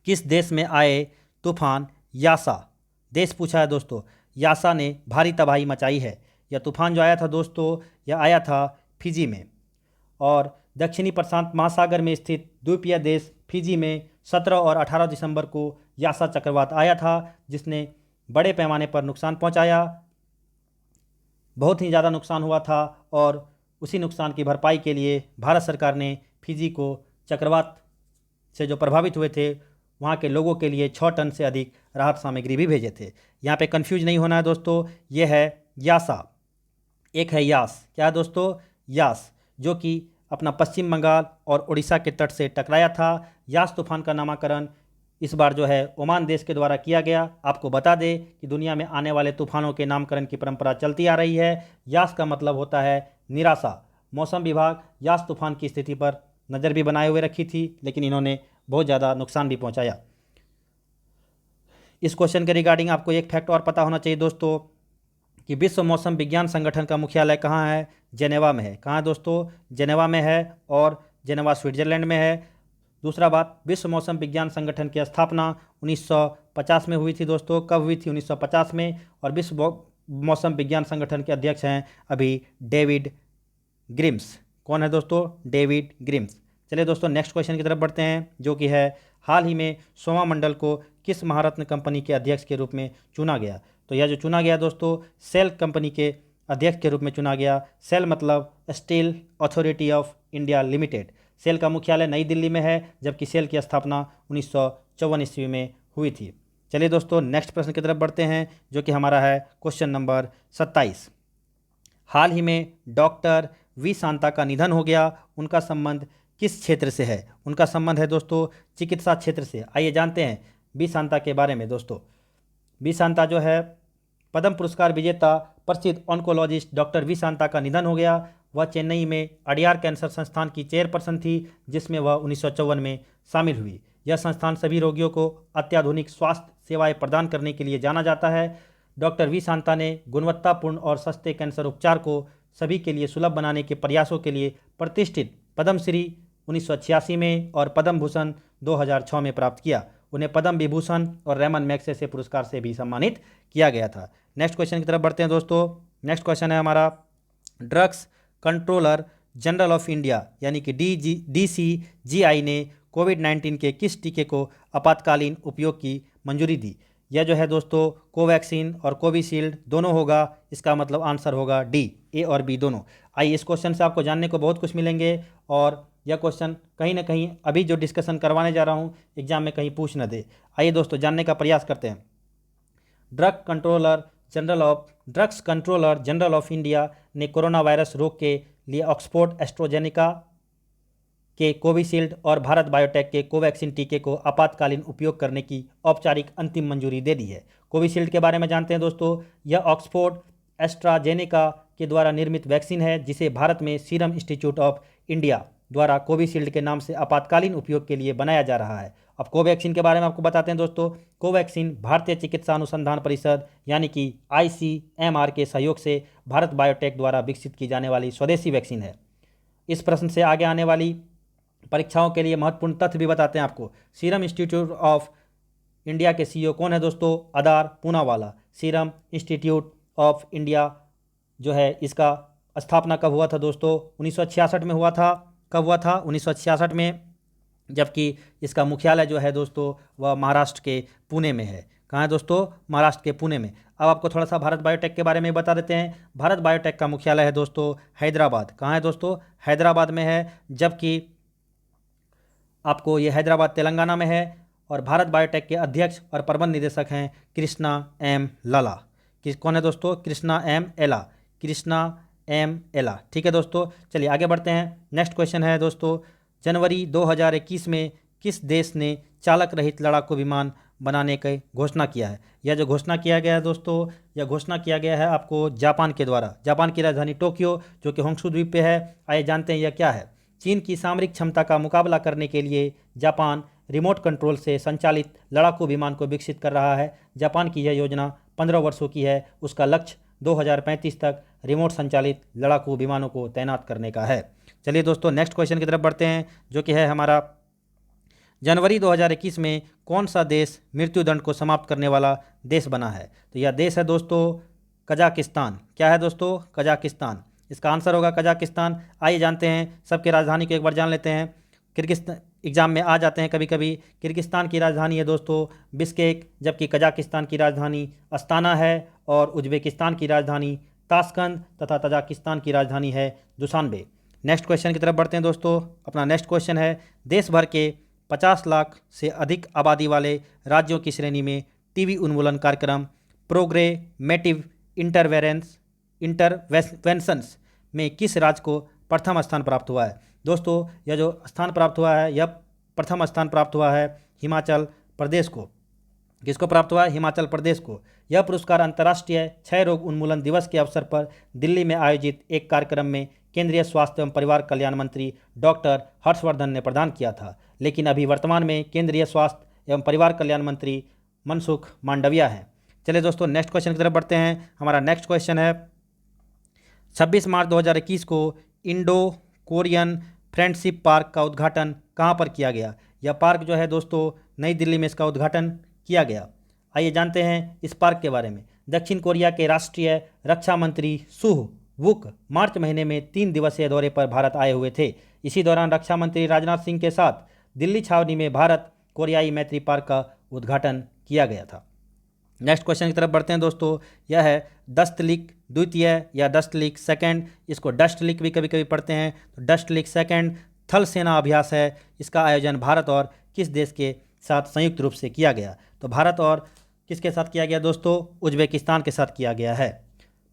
किस देश में आए तूफान यासा? देश पूछा है दोस्तों। यासा ने भारी तबाही मचाई है। यह तूफान जो आया था दोस्तों यह आया था फिजी में और दक्षिणी प्रशांत महासागर में स्थित द्वीपीय देश फिजी में 17 और 18 दिसंबर को यासा चक्रवात आया था, जिसने बड़े पैमाने पर नुकसान पहुंचाया। बहुत ही ज़्यादा नुकसान हुआ था और उसी नुकसान की भरपाई के लिए भारत सरकार ने फिजी को चक्रवात से जो प्रभावित हुए थे वहाँ के लोगों के लिए 6 टन से अधिक राहत सामग्री भी भेजे थे। यहाँ पे कंफ्यूज नहीं होना है दोस्तों, ये है यासा, एक है यास। क्या है दोस्तों? यास, जो कि अपना पश्चिम बंगाल और उड़ीसा के तट से टकराया था। यास तूफान का नामकरण इस बार जो है ओमान देश के द्वारा किया गया। आपको बता दें कि दुनिया में आने वाले तूफानों के नामकरण की परंपरा चलती आ रही है। यास का मतलब होता है निराशा। मौसम विभाग यास तूफान की स्थिति पर नज़र भी बनाए हुए रखी थी, लेकिन इन्होंने बहुत ज़्यादा नुकसान भी पहुंचाया। इस क्वेश्चन के रिगार्डिंग आपको एक फैक्ट और पता होना चाहिए दोस्तों कि विश्व मौसम विज्ञान संगठन का मुख्यालय कहाँ है? जेनेवा में है। कहाँ है दोस्तों? जेनेवा में है और जेनेवा स्विट्जरलैंड में है। दूसरा बात, विश्व मौसम विज्ञान संगठन की स्थापना 1950 में हुई थी दोस्तों। कब हुई थी? 1950 में। और विश्व मौसम विज्ञान संगठन के अध्यक्ष हैं अभी डेविड ग्रिम्स। कौन है दोस्तों? David Grimes. चलिए दोस्तों नेक्स्ट क्वेश्चन की तरफ बढ़ते हैं, जो कि है हाल ही में सोमा मंडल को किस महारत्न कंपनी के अध्यक्ष के रूप में चुना गया? तो यह जो चुना गया दोस्तों सेल कंपनी के अध्यक्ष के रूप में चुना गया। सेल मतलब Steel Authority of India Limited. SAIL का मुख्यालय नई दिल्ली में है, जबकि सेल की स्थापना 1954 ईस्वी में हुई थी। चलिए दोस्तों नेक्स्ट प्रश्न की तरफ बढ़ते हैं, जो कि हमारा है क्वेश्चन नंबर 27। हाल ही में डॉक्टर वी शांता का निधन हो गया। उनका संबंध किस क्षेत्र से है? उनका संबंध है दोस्तों चिकित्सा क्षेत्र से। आइए जानते हैं बी शांता के बारे में दोस्तों। बी शांता जो है पद्म पुरस्कार विजेता प्रसिद्ध ऑन्कोलॉजिस्ट डॉक्टर वी शांता का निधन हो गया। वह चेन्नई में अडियार कैंसर संस्थान की चेयरपर्सन थी, जिसमें वह 1954 में शामिल हुई। यह संस्थान सभी रोगियों को अत्याधुनिक स्वास्थ्य सेवाएं प्रदान करने के लिए जाना जाता है। डॉक्टर वी शांता ने गुणवत्तापूर्ण और सस्ते कैंसर उपचार को सभी के लिए सुलभ बनाने के प्रयासों के लिए प्रतिष्ठित पद्मश्री 1986 में और पद्म भूषण 2006 में प्राप्त किया। उन्हें पद्म विभूषण और रेमन मैग्सेसे पुरस्कार से भी सम्मानित किया गया था। नेक्स्ट क्वेश्चन की तरफ बढ़ते हैं दोस्तों। नेक्स्ट क्वेश्चन है हमारा, drugs controller general of India यानी कि DCGI ने कोविड-19 के किस टीके को आपातकालीन उपयोग की मंजूरी दी? यह जो है दोस्तों कोवैक्सीन और कोविशील्ड दोनों होगा। इसका मतलब आंसर होगा डी, ए और बी दोनों। आइए इस क्वेश्चन से आपको जानने को बहुत कुछ मिलेंगे और यह क्वेश्चन कहीं ना कहीं अभी जो डिस्कशन करवाने जा रहा हूँ एग्जाम में कहीं पूछ न दे। आइए दोस्तों जानने का प्रयास करते हैं। Drugs controller general of India ने कोरोना वायरस रोग के लिए ऑक्सफोर्ड एस्ट्राजेनेका के कोविशील्ड और भारत बायोटेक के कोवैक्सीन टीके को आपातकालीन उपयोग करने की औपचारिक अंतिम मंजूरी दे दी है। कोविशील्ड के बारे में जानते हैं दोस्तों। यह ऑक्सफोर्ड एस्ट्राजेनेका के द्वारा निर्मित वैक्सीन है, जिसे भारत में सीरम इंस्टीट्यूट ऑफ इंडिया द्वारा कोविशील्ड के नाम से आपातकालीन उपयोग के लिए बनाया जा रहा है। अब कोवैक्सीन के बारे में आपको बताते हैं दोस्तों। कोवैक्सीन भारतीय चिकित्सा अनुसंधान परिषद यानी कि ICMR के सहयोग से भारत बायोटेक द्वारा विकसित की जाने वाली स्वदेशी वैक्सीन है। इस प्रश्न से आगे आने वाली परीक्षाओं के लिए महत्वपूर्ण तथ्य भी बताते हैं आपको। सीरम इंस्टीट्यूट ऑफ इंडिया के CEO कौन है दोस्तों? Adar Poonawalla. Serum institute of India जो है इसका स्थापना कब हुआ था दोस्तों? 1966 में हुआ था। कब हुआ था? 1966 में, जबकि इसका मुख्यालय जो है दोस्तों वह महाराष्ट्र के पुणे में है। कहाँ है दोस्तों? महाराष्ट्र के पुणे में। अब आपको थोड़ा सा भारत बायोटेक के बारे में बता देते हैं। भारत बायोटेक का मुख्यालय है दोस्तों हैदराबाद। कहाँ है दोस्तों? हैदराबाद में है, जबकि आपको ये हैदराबाद तेलंगाना में है। और भारत बायोटेक के अध्यक्ष और प्रबंध निदेशक हैं कृष्णा एम लाला। कौन है दोस्तों? कृष्णा एम एला। ठीक है दोस्तों, चलिए आगे बढ़ते हैं। नेक्स्ट क्वेश्चन है दोस्तों, जनवरी 2021 में किस देश ने चालक रहित लड़ाकू विमान बनाने की घोषणा किया है? यह जो घोषणा किया गया है दोस्तों, यह घोषणा किया गया है आपको जापान के द्वारा। जापान की राजधानी टोक्यो जो कि होंशु द्वीप पे है। आइए जानते हैं यह क्या है। चीन की सामरिक क्षमता का मुकाबला करने के लिए जापान रिमोट कंट्रोल से संचालित लड़ाकू विमान को विकसित कर रहा है। जापान की यह योजना 15 वर्षों की है। उसका लक्ष्य 2035 तक रिमोट संचालित लड़ाकू विमानों को तैनात करने का है। चलिए दोस्तों नेक्स्ट क्वेश्चन की तरफ बढ़ते हैं, जो कि है हमारा, जनवरी 2021 में कौन सा देश मृत्युदंड को समाप्त करने वाला देश बना है? तो यह देश है दोस्तों कजाकिस्तान। क्या है दोस्तों? कजाकिस्तान। इसका आंसर होगा कजाकिस्तान। आइए जानते हैं सबके राजधानी को एक बार जान लेते हैं। किर्गिस्तान एग्जाम में आ जाते हैं कभी कभी। किर्गिस्तान की राजधानी है दोस्तों बिश्केक, जबकि कजाकिस्तान की राजधानी अस्ताना है। और उज्बेकिस्तान की राजधानी ताशकंद तथा तजाकिस्तान की राजधानी है दुशानबे। नेक्स्ट क्वेश्चन की तरफ बढ़ते हैं दोस्तों। अपना नेक्स्ट क्वेश्चन है, देश भर के 50 लाख से अधिक आबादी वाले राज्यों की श्रेणी में टीबी उन्मूलन कार्यक्रम प्रोग्रेमेटिव इंटरवेंशंस में किस राज्य को प्रथम स्थान प्राप्त हुआ है? दोस्तों यह जो स्थान प्राप्त हुआ है, यह प्रथम स्थान प्राप्त हुआ है हिमाचल प्रदेश को। किसको प्राप्त हुआ है? हिमाचल प्रदेश को। यह पुरस्कार अंतर्राष्ट्रीय क्षय रोग उन्मूलन दिवस के अवसर पर दिल्ली में आयोजित एक कार्यक्रम में केंद्रीय स्वास्थ्य एवं परिवार कल्याण मंत्री डॉक्टर हर्षवर्धन ने प्रदान किया था, लेकिन अभी वर्तमान में केंद्रीय स्वास्थ्य एवं परिवार कल्याण मंत्री मनसुख मांडविया हैं। चलिए दोस्तों नेक्स्ट क्वेश्चन की तरफ बढ़ते हैं। हमारा नेक्स्ट क्वेश्चन है, 26 मार्च 2021 को इंडो कोरियन फ्रेंडशिप पार्क का उद्घाटन कहाँ पर किया गया? यह पार्क जो है दोस्तों नई दिल्ली में इसका उद्घाटन किया गया। आइए जानते हैं इस पार्क के बारे में। दक्षिण कोरिया के राष्ट्रीय रक्षा मंत्री सुह वुक मार्च महीने में 3 दिवसीय दौरे पर भारत आए हुए थे। इसी दौरान रक्षा मंत्री राजनाथ सिंह के साथ दिल्ली छावनी में भारत कोरियाई मैत्री पार्क का उद्घाटन किया गया था। नेक्स्ट क्वेश्चन की तरफ बढ़ते हैं दोस्तों। यह है दस्तलिक द्वितीय या दस्तलिक सेकंड, इसको डस्टलिक भी कभी कभी पढ़ते हैं। तो डस्टलिक सेकंड थल सेना अभ्यास है। इसका आयोजन भारत और किस देश के साथ संयुक्त रूप से किया गया? तो भारत और किसके साथ किया गया दोस्तों? उज्बेकिस्तान के साथ किया गया है।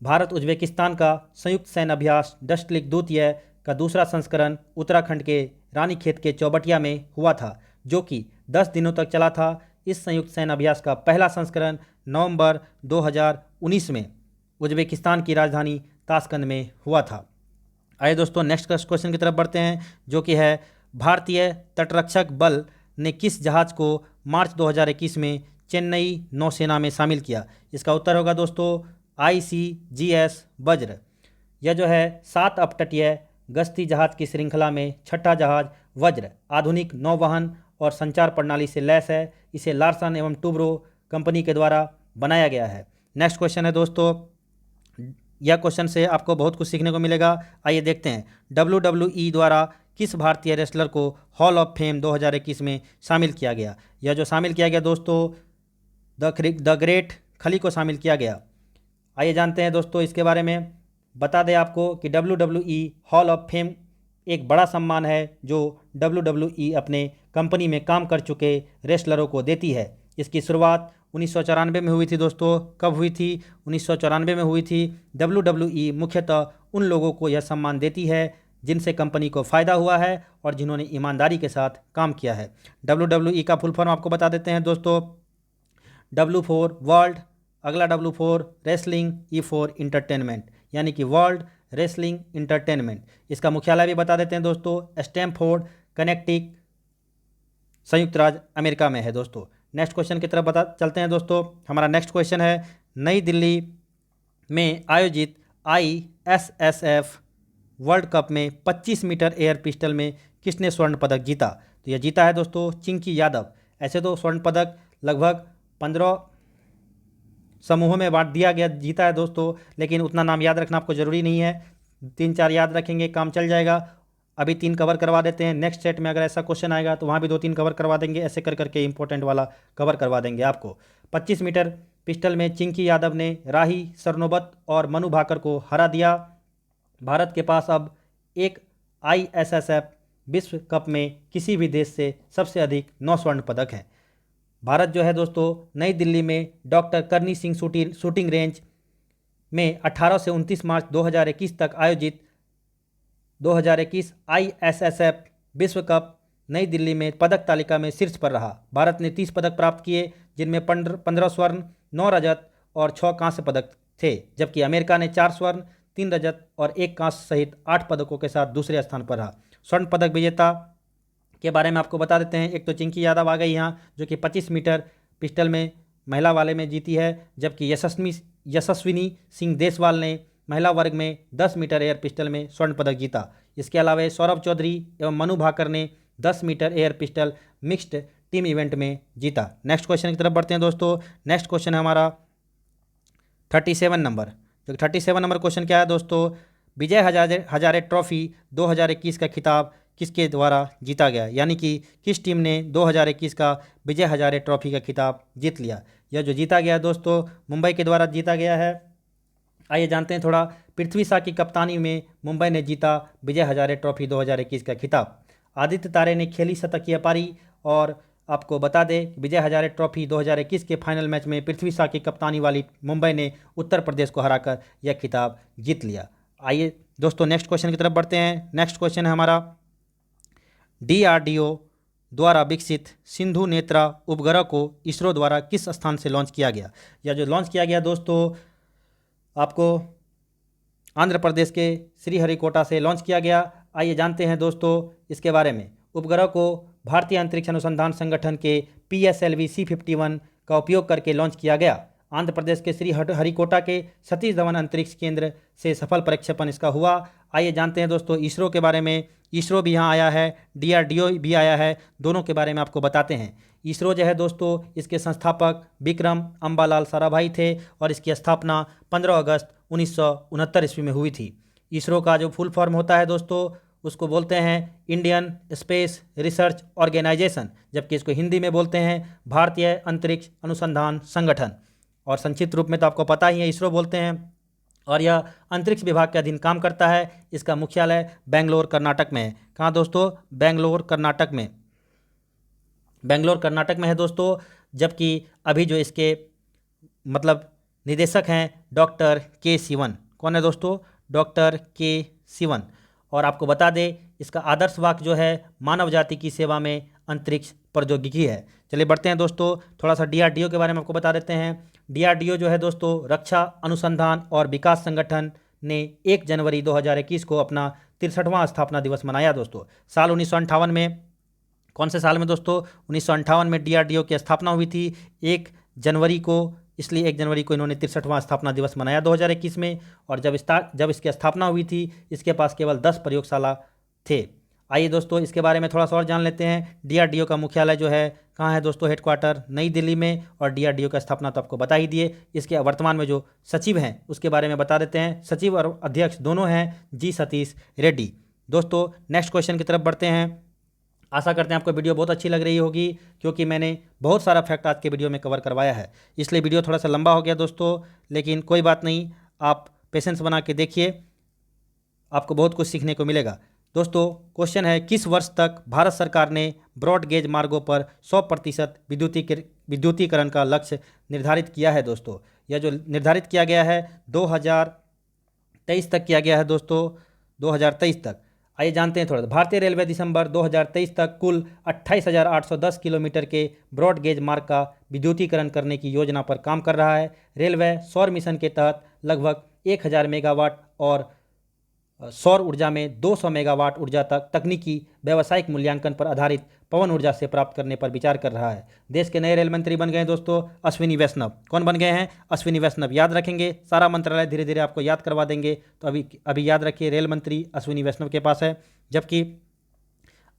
भारत उज्बेकिस्तान का संयुक्त सैन्य अभ्यास डस्टलिक द्वितीय का दूसरा संस्करण उत्तराखंड के रानीखेत के चौबटिया में हुआ था, जो कि 10 दिनों तक चला था। इस संयुक्त सैन्य अभ्यास का पहला संस्करण नवंबर 2019 में उज्बेकिस्तान की राजधानी ताशकंद में हुआ था। आइए दोस्तों नेक्स्ट क्वेश्चन की तरफ बढ़ते हैं, जो कि है भारतीय तटरक्षक बल ने किस जहाज़ को मार्च 2021 में चेन्नई नौसेना में शामिल किया? इसका उत्तर होगा दोस्तों ICGS वज्र। यह जो है 7 अपतटीय गश्ती जहाज़ की श्रृंखला में छठा जहाज़ वज्र आधुनिक नौवहन और संचार प्रणाली से लैस है। इसे लार्सन एवं टूब्रो कंपनी के द्वारा बनाया गया है। नेक्स्ट क्वेश्चन है दोस्तों, यह क्वेश्चन से आपको बहुत कुछ सीखने को मिलेगा। आइए देखते हैं, WWE द्वारा किस भारतीय रेसलर को हॉल ऑफ फेम 2021 में शामिल किया गया? यह जो शामिल किया गया दोस्तों द ग्रेट खली को शामिल किया गया। आइए जानते हैं दोस्तों इसके बारे में। बता दें आपको कि WWE हॉल ऑफ फेम एक बड़ा सम्मान है जो WWE अपने कंपनी में काम कर चुके रेसलरों को देती है। इसकी शुरुआत 1994 में हुई थी दोस्तों। कब हुई थी? 1994 में हुई थी। WWE मुख्यतः उन लोगों को यह सम्मान देती है जिनसे कंपनी को फ़ायदा हुआ है और जिन्होंने ईमानदारी के साथ काम किया है। WWE का फुल फॉर्म आपको बता देते हैं दोस्तों। W फॉर वर्ल्ड, अगला W for wrestling, E for entertainment, यानी कि वर्ल्ड रेसलिंग इंटरटेनमेंट। इसका मुख्यालय भी बता देते हैं दोस्तों, स्टैमफोर्ड कनेक्टिकट, संयुक्त राज्य अमेरिका में है दोस्तों। नेक्स्ट क्वेश्चन की तरफ चलते हैं दोस्तों। हमारा नेक्स्ट क्वेश्चन है, नई दिल्ली में आयोजित ISSF वर्ल्ड कप में 25 मीटर एयर पिस्टल में किसने स्वर्ण पदक जीता? तो यह जीता है दोस्तों चिंकी यादव। ऐसे तो स्वर्ण पदक लगभग 15 समूहों में बांट दिया गया, जीता है दोस्तों, लेकिन उतना नाम याद रखना आपको ज़रूरी नहीं है। 3-4 याद रखेंगे काम चल जाएगा। अभी 3 कवर करवा देते हैं, नेक्स्ट सेट में अगर ऐसा क्वेश्चन आएगा तो वहाँ भी 2-3 कवर करवा देंगे। ऐसे कर करके इंपॉर्टेंट वाला कवर करवा देंगे आपको। 25 मीटर पिस्टल में चिंकी यादव ने राही सरनोबत और मनु भाकर को हरा दिया। भारत के पास अब एक ISSF विश्व कप में किसी भी देश से सबसे अधिक 9 स्वर्ण पदक हैं। भारत जो है दोस्तों नई दिल्ली में डॉक्टर करनी सिंह शूटिंग रेंज में 18 से 29 मार्च 2021 तक आयोजित 2021 ISSF विश्व कप नई दिल्ली में पदक तालिका में शीर्ष पर रहा। भारत ने 30 पदक प्राप्त किए, जिनमें 15 स्वर्ण, 9 रजत और 6 कांस्य पदक थे, जबकि अमेरिका ने 4 स्वर्ण, 3 रजत और 1 कांस्य सहित 8 पदकों के साथ दूसरे स्थान पर रहा। स्वर्ण पदक विजेता के बारे में आपको बता देते हैं। एक तो चिंकी यादव आ गई यहाँ, जो कि 25 मीटर पिस्टल में महिला वाले में जीती है, जबकि यशस्विनी सिंह देसवाल ने महिला वर्ग में 10 मीटर एयर पिस्टल में स्वर्ण पदक जीता। इसके अलावा सौरभ चौधरी एवं मनु भाकर ने 10 metre air pistol mixed team event में जीता। नेक्स्ट क्वेश्चन की तरफ बढ़ते हैं दोस्तों। नेक्स्ट क्वेश्चन है हमारा 37 नंबर। जो 37 नंबर क्वेश्चन क्या है दोस्तों, विजय हजारे ट्रॉफी 2021 का खिताब किसके द्वारा जीता गया? यानी कि किस टीम ने 2021 का विजय हजारे ट्रॉफी का खिताब जीत लिया? यह जो जीता गया दोस्तों मुंबई के द्वारा जीता गया है। आइए जानते हैं थोड़ा। पृथ्वी शॉ की कप्तानी में मुंबई ने जीता विजय हजारे ट्रॉफी 2021 का खिताब। आदित्य तारे ने खेली शतकीय पारी। और आपको बता दें विजय हजारे ट्रॉफी 2021 के फाइनल मैच में पृथ्वी शॉ की कप्तानी वाली मुंबई ने उत्तर प्रदेश को हराकर यह खिताब जीत लिया। आइए दोस्तों नेक्स्ट क्वेश्चन की तरफ बढ़ते हैं। नेक्स्ट क्वेश्चन है हमारा, DRDO द्वारा विकसित सिंधु नेत्रा उपग्रह को इसरो द्वारा किस स्थान से लॉन्च किया गया? यह जो लॉन्च किया गया दोस्तों आपको आंध्र प्रदेश के श्रीहरिकोटा से लॉन्च किया गया। आइए जानते हैं दोस्तों इसके बारे में। उपग्रह को भारतीय अंतरिक्ष अनुसंधान संगठन के PSLV C51 का उपयोग करके लॉन्च किया गया। आंध्र प्रदेश के श्रीहरिकोटा के सतीश धवन अंतरिक्ष केंद्र से सफल प्रक्षेपण इसका हुआ। आइए जानते हैं दोस्तों इसरो के बारे में। इसरो भी यहाँ आया है, DRDO भी आया है, दोनों के बारे में आपको बताते हैं। इसरो जो है दोस्तों इसके संस्थापक विक्रम अम्बालाल साराभाई थे और इसकी स्थापना 15 अगस्त 1969 ईस्वी में हुई थी। इसरो का जो फुल फॉर्म होता है दोस्तों उसको बोलते हैं इंडियन स्पेस रिसर्च ऑर्गेनाइजेशन, जबकि इसको हिंदी में बोलते हैं भारतीय अंतरिक्ष अनुसंधान संगठन। और संक्षिप्त रूप में तो आपको पता ही है इसरो बोलते हैं। और यह अंतरिक्ष विभाग के अधीन काम करता है। इसका मुख्यालय बेंगलोर कर्नाटक में है। कहाँ दोस्तों? बेंगलोर कर्नाटक में। बेंगलोर कर्नाटक में है दोस्तों। जबकि अभी जो इसके मतलब निदेशक हैं डॉक्टर K. सिवन। कौन है दोस्तों? Doctor K. सिवन। और आपको बता दें इसका आदर्श वाक्य जो है मानव जाति की सेवा में अंतरिक्ष प्रौद्योगिकी है। चलिए बढ़ते हैं दोस्तों, थोड़ा सा DRDO के बारे में आपको बता देते हैं। DRDO जो है दोस्तों रक्षा अनुसंधान और विकास संगठन ने 1 जनवरी 2021 को अपना 63वां स्थापना दिवस मनाया दोस्तों। साल 1958 में, कौन से साल में दोस्तों? 1958 में DRDO की स्थापना हुई थी 1 जनवरी को, इसलिए 1 जनवरी को इन्होंने 63वां स्थापना दिवस मनाया 2021 में। और जब इसकी स्थापना हुई थी इसके पास केवल 10 प्रयोगशाला थे। आइए दोस्तों इसके बारे में थोड़ा सा और जान लेते हैं। DRDO का मुख्यालय जो है कहाँ है दोस्तों? हेडक्वार्टर नई दिल्ली में। और DRDO का स्थापना तो आपको बता ही दिए। इसके वर्तमान में जो सचिव हैं उसके बारे में बता देते हैं। सचिव और अध्यक्ष दोनों हैं जी सतीश रेड्डी। दोस्तों नेक्स्ट क्वेश्चन की तरफ बढ़ते हैं। आशा करते हैं आपको वीडियो बहुत अच्छी लग रही होगी, क्योंकि मैंने बहुत सारा फैक्ट आज के वीडियो में कवर करवाया है, इसलिए वीडियो थोड़ा सा लंबा हो गया दोस्तों, लेकिन कोई बात नहीं, आप पेशेंस बना के देखिए, आपको बहुत कुछ सीखने को मिलेगा। दोस्तों क्वेश्चन है, किस वर्ष तक भारत सरकार ने ब्रॉड गेज मार्गों पर 100% विद्युतीकरण का लक्ष्य निर्धारित किया है? दोस्तों यह जो निर्धारित किया गया है 2023 तक किया गया है दोस्तों, 2023 तक। आइए जानते हैं थोड़ा। भारतीय रेलवे दिसंबर 2023 तक कुल 28,810 किलोमीटर के ब्रॉड गेज मार्ग का विद्युतीकरण करने की योजना पर काम कर रहा है। रेलवे सौर मिशन के तहत लगभग 1000 मेगावाट और सौर ऊर्जा में 200 मेगावाट ऊर्जा तक तकनीकी व्यावसायिक मूल्यांकन पर आधारित पवन ऊर्जा से प्राप्त करने पर विचार कर रहा है। देश के नए रेल मंत्री बन गए दोस्तों अश्विनी वैष्णव। कौन बन गए हैं? अश्विनी वैष्णव। याद रखेंगे, सारा मंत्रालय धीरे धीरे आपको याद करवा देंगे, तो अभी याद रखिए रेल मंत्री अश्विनी वैष्णव के पास है। जबकि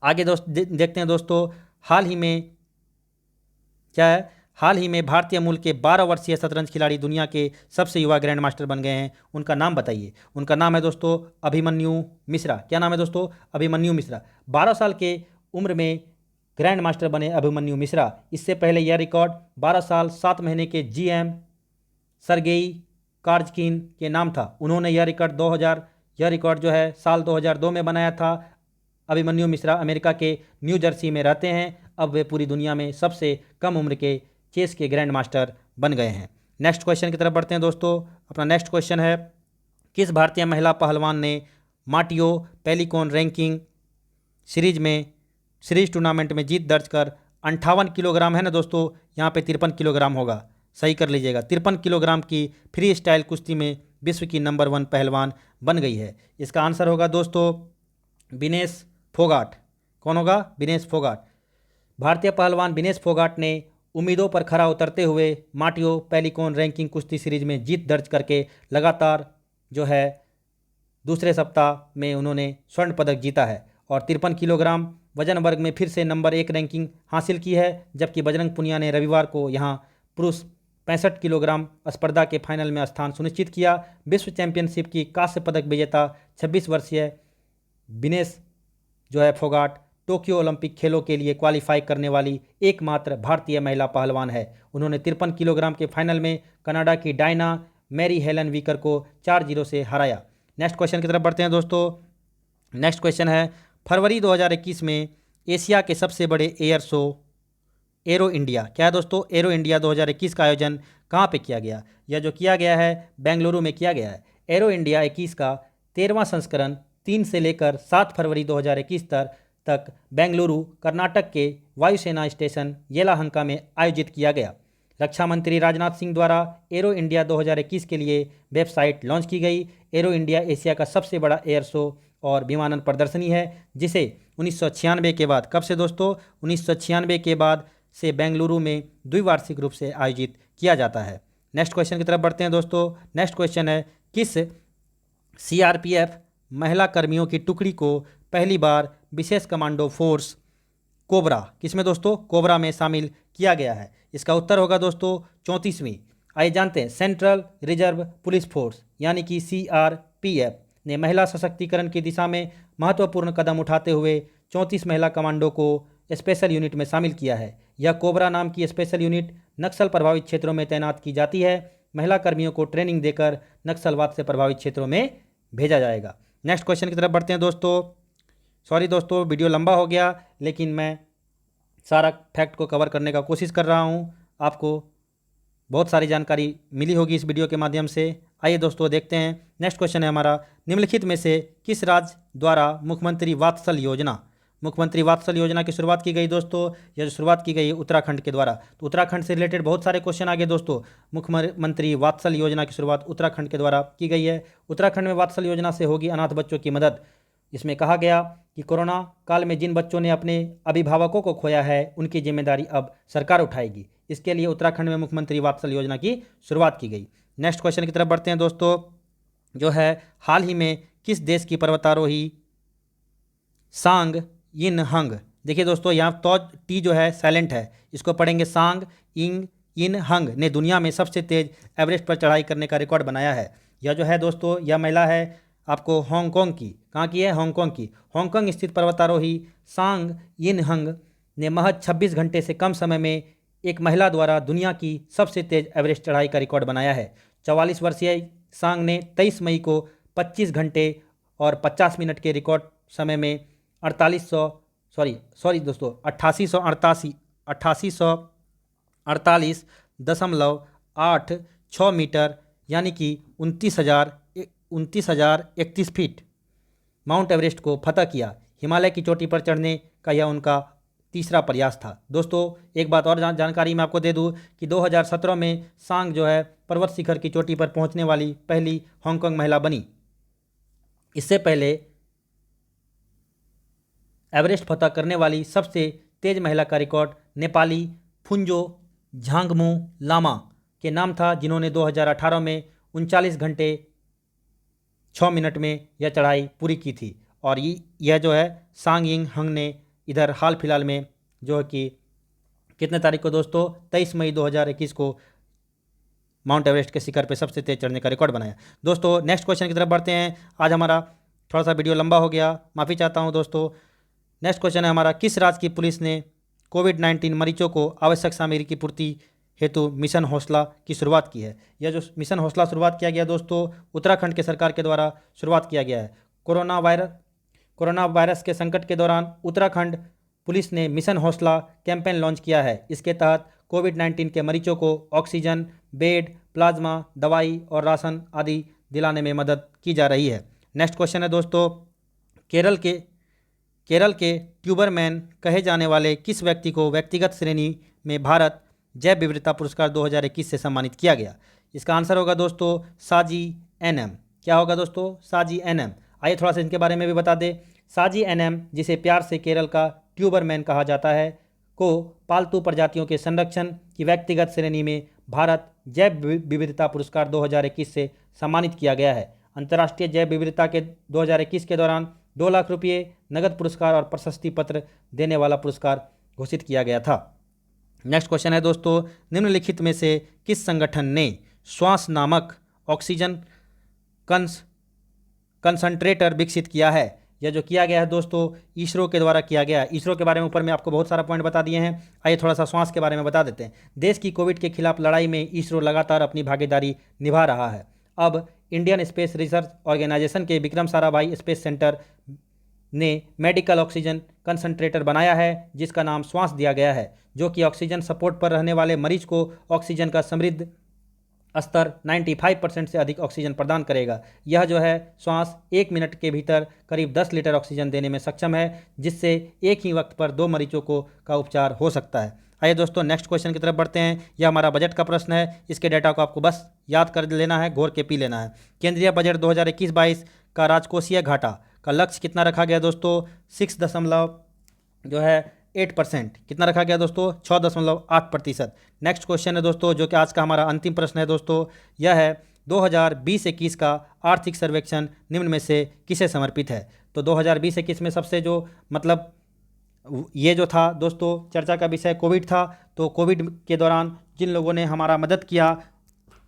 आगे देखते हैं दोस्तों, हाल ही में क्या है, हाल ही में भारतीय मूल के 12 वर्षीय शतरंज खिलाड़ी दुनिया के सबसे युवा ग्रैंड मास्टर बन गए हैं। उनका नाम बताइए। उनका नाम है दोस्तों अभिमन्यु मिश्रा। क्या नाम है दोस्तों? अभिमन्यु मिश्रा। 12 साल के उम्र में ग्रैंड मास्टर बने अभिमन्यु मिश्रा। इससे पहले यह रिकॉर्ड 12 साल 7 महीने के GM सरगेई कार्जकिन के नाम था। उन्होंने यह रिकॉर्ड जो है साल 2002 में बनाया था। अभिमन्यु मिश्रा अमेरिका के न्यू जर्सी में रहते हैं। अब वे पूरी दुनिया में सबसे कम उम्र के चेस के ग्रैंड मास्टर बन गए हैं। नेक्स्ट क्वेश्चन की तरफ बढ़ते हैं दोस्तों। अपना नेक्स्ट क्वेश्चन है, किस भारतीय महिला पहलवान ने माटियो पेलिकॉन रैंकिंग सीरीज टूर्नामेंट में जीत दर्ज कर 58 किलोग्राम है ना दोस्तों, यहाँ पे 53 किलोग्राम होगा, सही कर लीजिएगा, 53 किलोग्राम की फ्री स्टाइल कुश्ती में विश्व की नंबर 1 पहलवान बन गई है। इसका आंसर होगा दोस्तों विनेश फोगाट। कौन होगा? विनेश फोगाट। भारतीय पहलवान विनेश फोगाट ने उम्मीदों पर खरा उतरते हुए माटियो पेलिकॉन रैंकिंग कुश्ती सीरीज में जीत दर्ज करके लगातार जो है दूसरे सप्ताह में उन्होंने स्वर्ण पदक जीता है और 53 किलोग्राम वजन वर्ग में फिर से नंबर 1 रैंकिंग हासिल की है। जबकि बजरंग पुनिया ने रविवार को यहां पुरुष 65 किलोग्राम स्पर्धा के फाइनल में स्थान सुनिश्चित किया। विश्व चैंपियनशिप की कांस्य पदक विजेता 26 वर्षीय विनेश जो है फोगाट टोक्यो ओलंपिक खेलों के लिए क्वालिफाई करने वाली एकमात्र भारतीय महिला पहलवान है। उन्होंने 53 किलोग्राम के फाइनल में कनाडा की डायना मैरी हेलन वीकर को 4-0 से हराया। नेक्स्ट क्वेश्चन की तरफ बढ़ते हैं दोस्तों। नेक्स्ट क्वेश्चन है, फरवरी 2021 में एशिया के सबसे बड़े एयर शो एरो इंडिया, क्या है दोस्तों? एरो इंडिया 2021 का आयोजन कहाँ पे किया गया? यह जो किया गया है बेंगलुरु में किया गया है। एरो इंडिया 21 का 13वां संस्करण 3 से लेकर 7 फरवरी 2021 तक बेंगलुरु कर्नाटक के वायुसेना स्टेशन येलाहंका में आयोजित किया गया। रक्षा मंत्री राजनाथ सिंह द्वारा एरो इंडिया 2021 के लिए वेबसाइट लॉन्च की गई। एरो इंडिया एशिया का सबसे बड़ा एयर शो और विमानन प्रदर्शनी है, जिसे 1996 के बाद, कब से दोस्तों? 1996 के बाद से बेंगलुरु में द्विवार्षिक रूप से आयोजित किया जाता है। नेक्स्ट क्वेश्चन की तरफ बढ़ते हैं दोस्तों। नेक्स्ट क्वेश्चन है, किस CRPF महिला कर्मियों की टुकड़ी को पहली बार विशेष कमांडो फोर्स कोबरा, किसमें दोस्तों? कोबरा में शामिल किया गया है? इसका उत्तर होगा दोस्तों 34वीं। आइए जानते हैं, सेंट्रल रिजर्व पुलिस फोर्स यानी कि CRPF ने महिला सशक्तिकरण की दिशा में महत्वपूर्ण कदम उठाते हुए 34 महिला कमांडो को स्पेशल यूनिट में शामिल किया है। यह कोबरा नाम की स्पेशल यूनिट नक्सल प्रभावित क्षेत्रों में तैनात की जाती है। महिला कर्मियों को ट्रेनिंग देकर नक्सलवाद से प्रभावित क्षेत्रों में भेजा जाएगा। नेक्स्ट क्वेश्चन की तरफ बढ़ते हैं दोस्तों। सॉरी दोस्तों, वीडियो लंबा हो गया, लेकिन मैं सारा फैक्ट को कवर करने का कोशिश कर रहा हूँ। आपको बहुत सारी जानकारी मिली होगी इस वीडियो के माध्यम से। आइए दोस्तों देखते हैं। नेक्स्ट क्वेश्चन है हमारा, निम्नलिखित में से किस राज्य द्वारा मुख्यमंत्री वात्सल योजना की शुरुआत की गई दोस्तों? यह जो शुरुआत की गई है उत्तराखंड के द्वारा। तो उत्तराखंड से रिलेटेड बहुत सारे क्वेश्चन आ गए दोस्तों। मुख्यमंत्री वात्सल योजना की शुरुआत उत्तराखंड के द्वारा की गई है। उत्तराखंड में वात्सल योजना से होगी अनाथ बच्चों की मदद। इसमें कहा गया कि कोरोना काल में जिन बच्चों ने अपने अभिभावकों को खोया है उनकी जिम्मेदारी अब सरकार उठाएगी। इसके लिए उत्तराखंड में मुख्यमंत्री वात्सल योजना की शुरुआत की गई। नेक्स्ट क्वेश्चन की तरफ बढ़ते हैं दोस्तों, जो है हाल ही में किस देश की पर्वतारोही सांग यिन हंग, देखिए दोस्तों यहाँ तो टी जो है साइलेंट है, इसको पढ़ेंगे सांग इंग यिन हंग ने दुनिया में सबसे तेज एवरेस्ट पर चढ़ाई करने का रिकॉर्ड बनाया है। यह जो है दोस्तों यह महिला है आपको हांगकांग की, कहाँ की है? हांगकांग की। हांगकांग स्थित पर्वतारोही सांग यिन हंग ने महज 26 घंटे से कम समय में एक महिला द्वारा दुनिया की सबसे तेज एवरेस्ट चढ़ाई का रिकॉर्ड बनाया है। 44 वर्षीय सांग ने 23 मई को 25 घंटे और 50 मिनट के रिकॉर्ड समय में 8848.86 मीटर यानी कि 29,031 फीट माउंट एवरेस्ट को फतह किया। हिमालय की चोटी पर चढ़ने का यह उनका तीसरा प्रयास था। दोस्तों एक बात और जानकारी मैं आपको दे दूं कि 2017 में सांग जो है पर्वत शिखर की चोटी पर पहुंचने वाली पहली हांगकांग महिला बनी। इससे पहले एवरेस्ट फतह करने वाली सबसे तेज महिला का रिकॉर्ड नेपाली फुंजो झांगमू लामा के नाम था, जिन्होंने 2018 में 39 घंटे 6 मिनट में यह चढ़ाई पूरी की थी। और यह जो है सांग यिंग हंग ने इधर हाल फिलहाल में जो है कि कितने तारीख को दोस्तों 23 मई 2021 को माउंट एवरेस्ट के शिखर पे सबसे तेज चढ़ने का रिकॉर्ड बनाया। दोस्तों नेक्स्ट क्वेश्चन की तरफ बढ़ते हैं। आज हमारा थोड़ा सा वीडियो लंबा हो गया, माफ़ी चाहता हूं दोस्तों। नेक्स्ट क्वेश्चन है हमारा, किस राज्य की पुलिस ने कोविड-19 मरीजों को आवश्यक सामग्री की पूर्ति हेतु मिशन हौसला की शुरुआत की है? यह जो मिशन हौसला शुरुआत किया गया दोस्तों उत्तराखंड के सरकार के द्वारा शुरुआत किया गया है। कोरोना वायरस के संकट के दौरान उत्तराखंड पुलिस ने मिशन हौसला कैंपेन लॉन्च किया है। इसके तहत कोविड-19 के मरीजों को ऑक्सीजन, बेड, प्लाज्मा, दवाई और राशन आदि दिलाने में मदद की जा रही है। नेक्स्ट क्वेश्चन है दोस्तों, केरल के ट्यूबरमैन कहे जाने वाले किस व्यक्ति को व्यक्तिगत श्रेणी में भारत जैव विविधता पुरस्कार 2021 से सम्मानित किया गया? इसका आंसर होगा दोस्तों साजी एनएम। क्या होगा दोस्तों? साजी एनएम। आइए थोड़ा सा इनके बारे में भी बता दें। साजी एनएम, जिसे प्यार से केरल का ट्यूबरमैन कहा जाता है, को पालतू प्रजातियों के संरक्षण की व्यक्तिगत श्रेणी में भारत जैव विविधता पुरस्कार 2021 से सम्मानित किया गया है। अंतर्राष्ट्रीय जैव विविधता के 2021 के दौरान 2 लाख रुपये नगद पुरस्कार और प्रशस्ति पत्र देने वाला पुरस्कार घोषित किया गया था। नेक्स्ट क्वेश्चन है दोस्तों, निम्नलिखित में से किस संगठन ने श्वास नामक ऑक्सीजन कंसंट्रेटर विकसित किया है? यह जो किया गया है दोस्तों इसरो के द्वारा किया गया है। इसरो के बारे में ऊपर में आपको बहुत सारा पॉइंट बता दिए हैं। आइए थोड़ा सा श्वास के बारे में बता देते हैं। देश की कोविड के खिलाफ लड़ाई में इसरो लगातार अपनी भागीदारी निभा रहा है। अब इंडियन स्पेस रिसर्च ऑर्गेनाइजेशन के विक्रम साराभाई स्पेस सेंटर ने मेडिकल ऑक्सीजन कंसंट्रेटर बनाया है, जिसका नाम श्वास दिया गया है, जो कि ऑक्सीजन सपोर्ट पर रहने वाले मरीज को ऑक्सीजन का समृद्ध स्तर 95% से अधिक ऑक्सीजन प्रदान करेगा। यह जो है श्वास 1 मिनट के भीतर करीब 10 लीटर ऑक्सीजन देने में सक्षम है, जिससे एक ही वक्त पर 2 मरीजों का उपचार हो सकता है। आइए दोस्तों नेक्स्ट क्वेश्चन की तरफ बढ़ते हैं। यह हमारा बजट का प्रश्न है। इसके डेटा को आपको बस याद कर लेना है, घोर के पी लेना है। केंद्रीय बजट 2021-22 का राजकोषीय घाटा का लक्ष्य कितना रखा गया दोस्तों? 6.8%। कितना रखा गया दोस्तों? 6.8%। नेक्स्ट क्वेश्चन है दोस्तों, जो कि आज का हमारा अंतिम प्रश्न है दोस्तों। यह है 2020-21 का आर्थिक सर्वेक्षण निम्न में से किसे समर्पित है? तो 2020-21 में सबसे जो मतलब ये जो था दोस्तों चर्चा का विषय कोविड था। तो कोविड के दौरान जिन लोगों ने हमारा मदद किया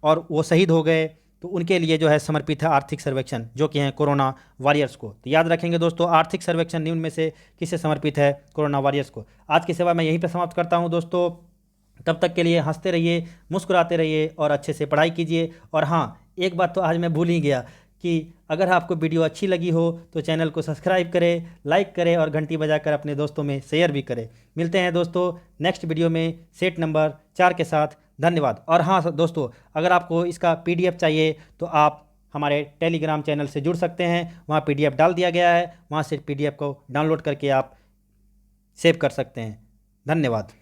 और वो शहीद हो गए, तो उनके लिए जो है समर्पित है आर्थिक सर्वेक्षण, जो कि हैं कोरोना वॉरियर्स को। तो याद रखेंगे दोस्तों, आर्थिक सर्वेक्षण निम्न में से किसे समर्पित है? कोरोना वॉरियर्स को। आज की सेवा मैं यहीं पर समाप्त करता हूं दोस्तों। तब तक के लिए हंसते रहिए, मुस्कुराते रहिए और अच्छे से पढ़ाई कीजिए। और हाँ, एक बात तो आज मैं भूल ही गया कि अगर आपको वीडियो अच्छी लगी हो तो चैनल को सब्सक्राइब करें, लाइक करें और घंटी बजाकर अपने दोस्तों में शेयर भी करें। मिलते हैं दोस्तों नेक्स्ट वीडियो में सेट नंबर 4 के साथ। धन्यवाद। और हाँ दोस्तों, अगर आपको इसका PDF चाहिए तो आप हमारे टेलीग्राम चैनल से जुड़ सकते हैं, वहाँ PDF डाल दिया गया है, वहाँ से PDF को डाउनलोड करके आप सेव कर सकते हैं। धन्यवाद।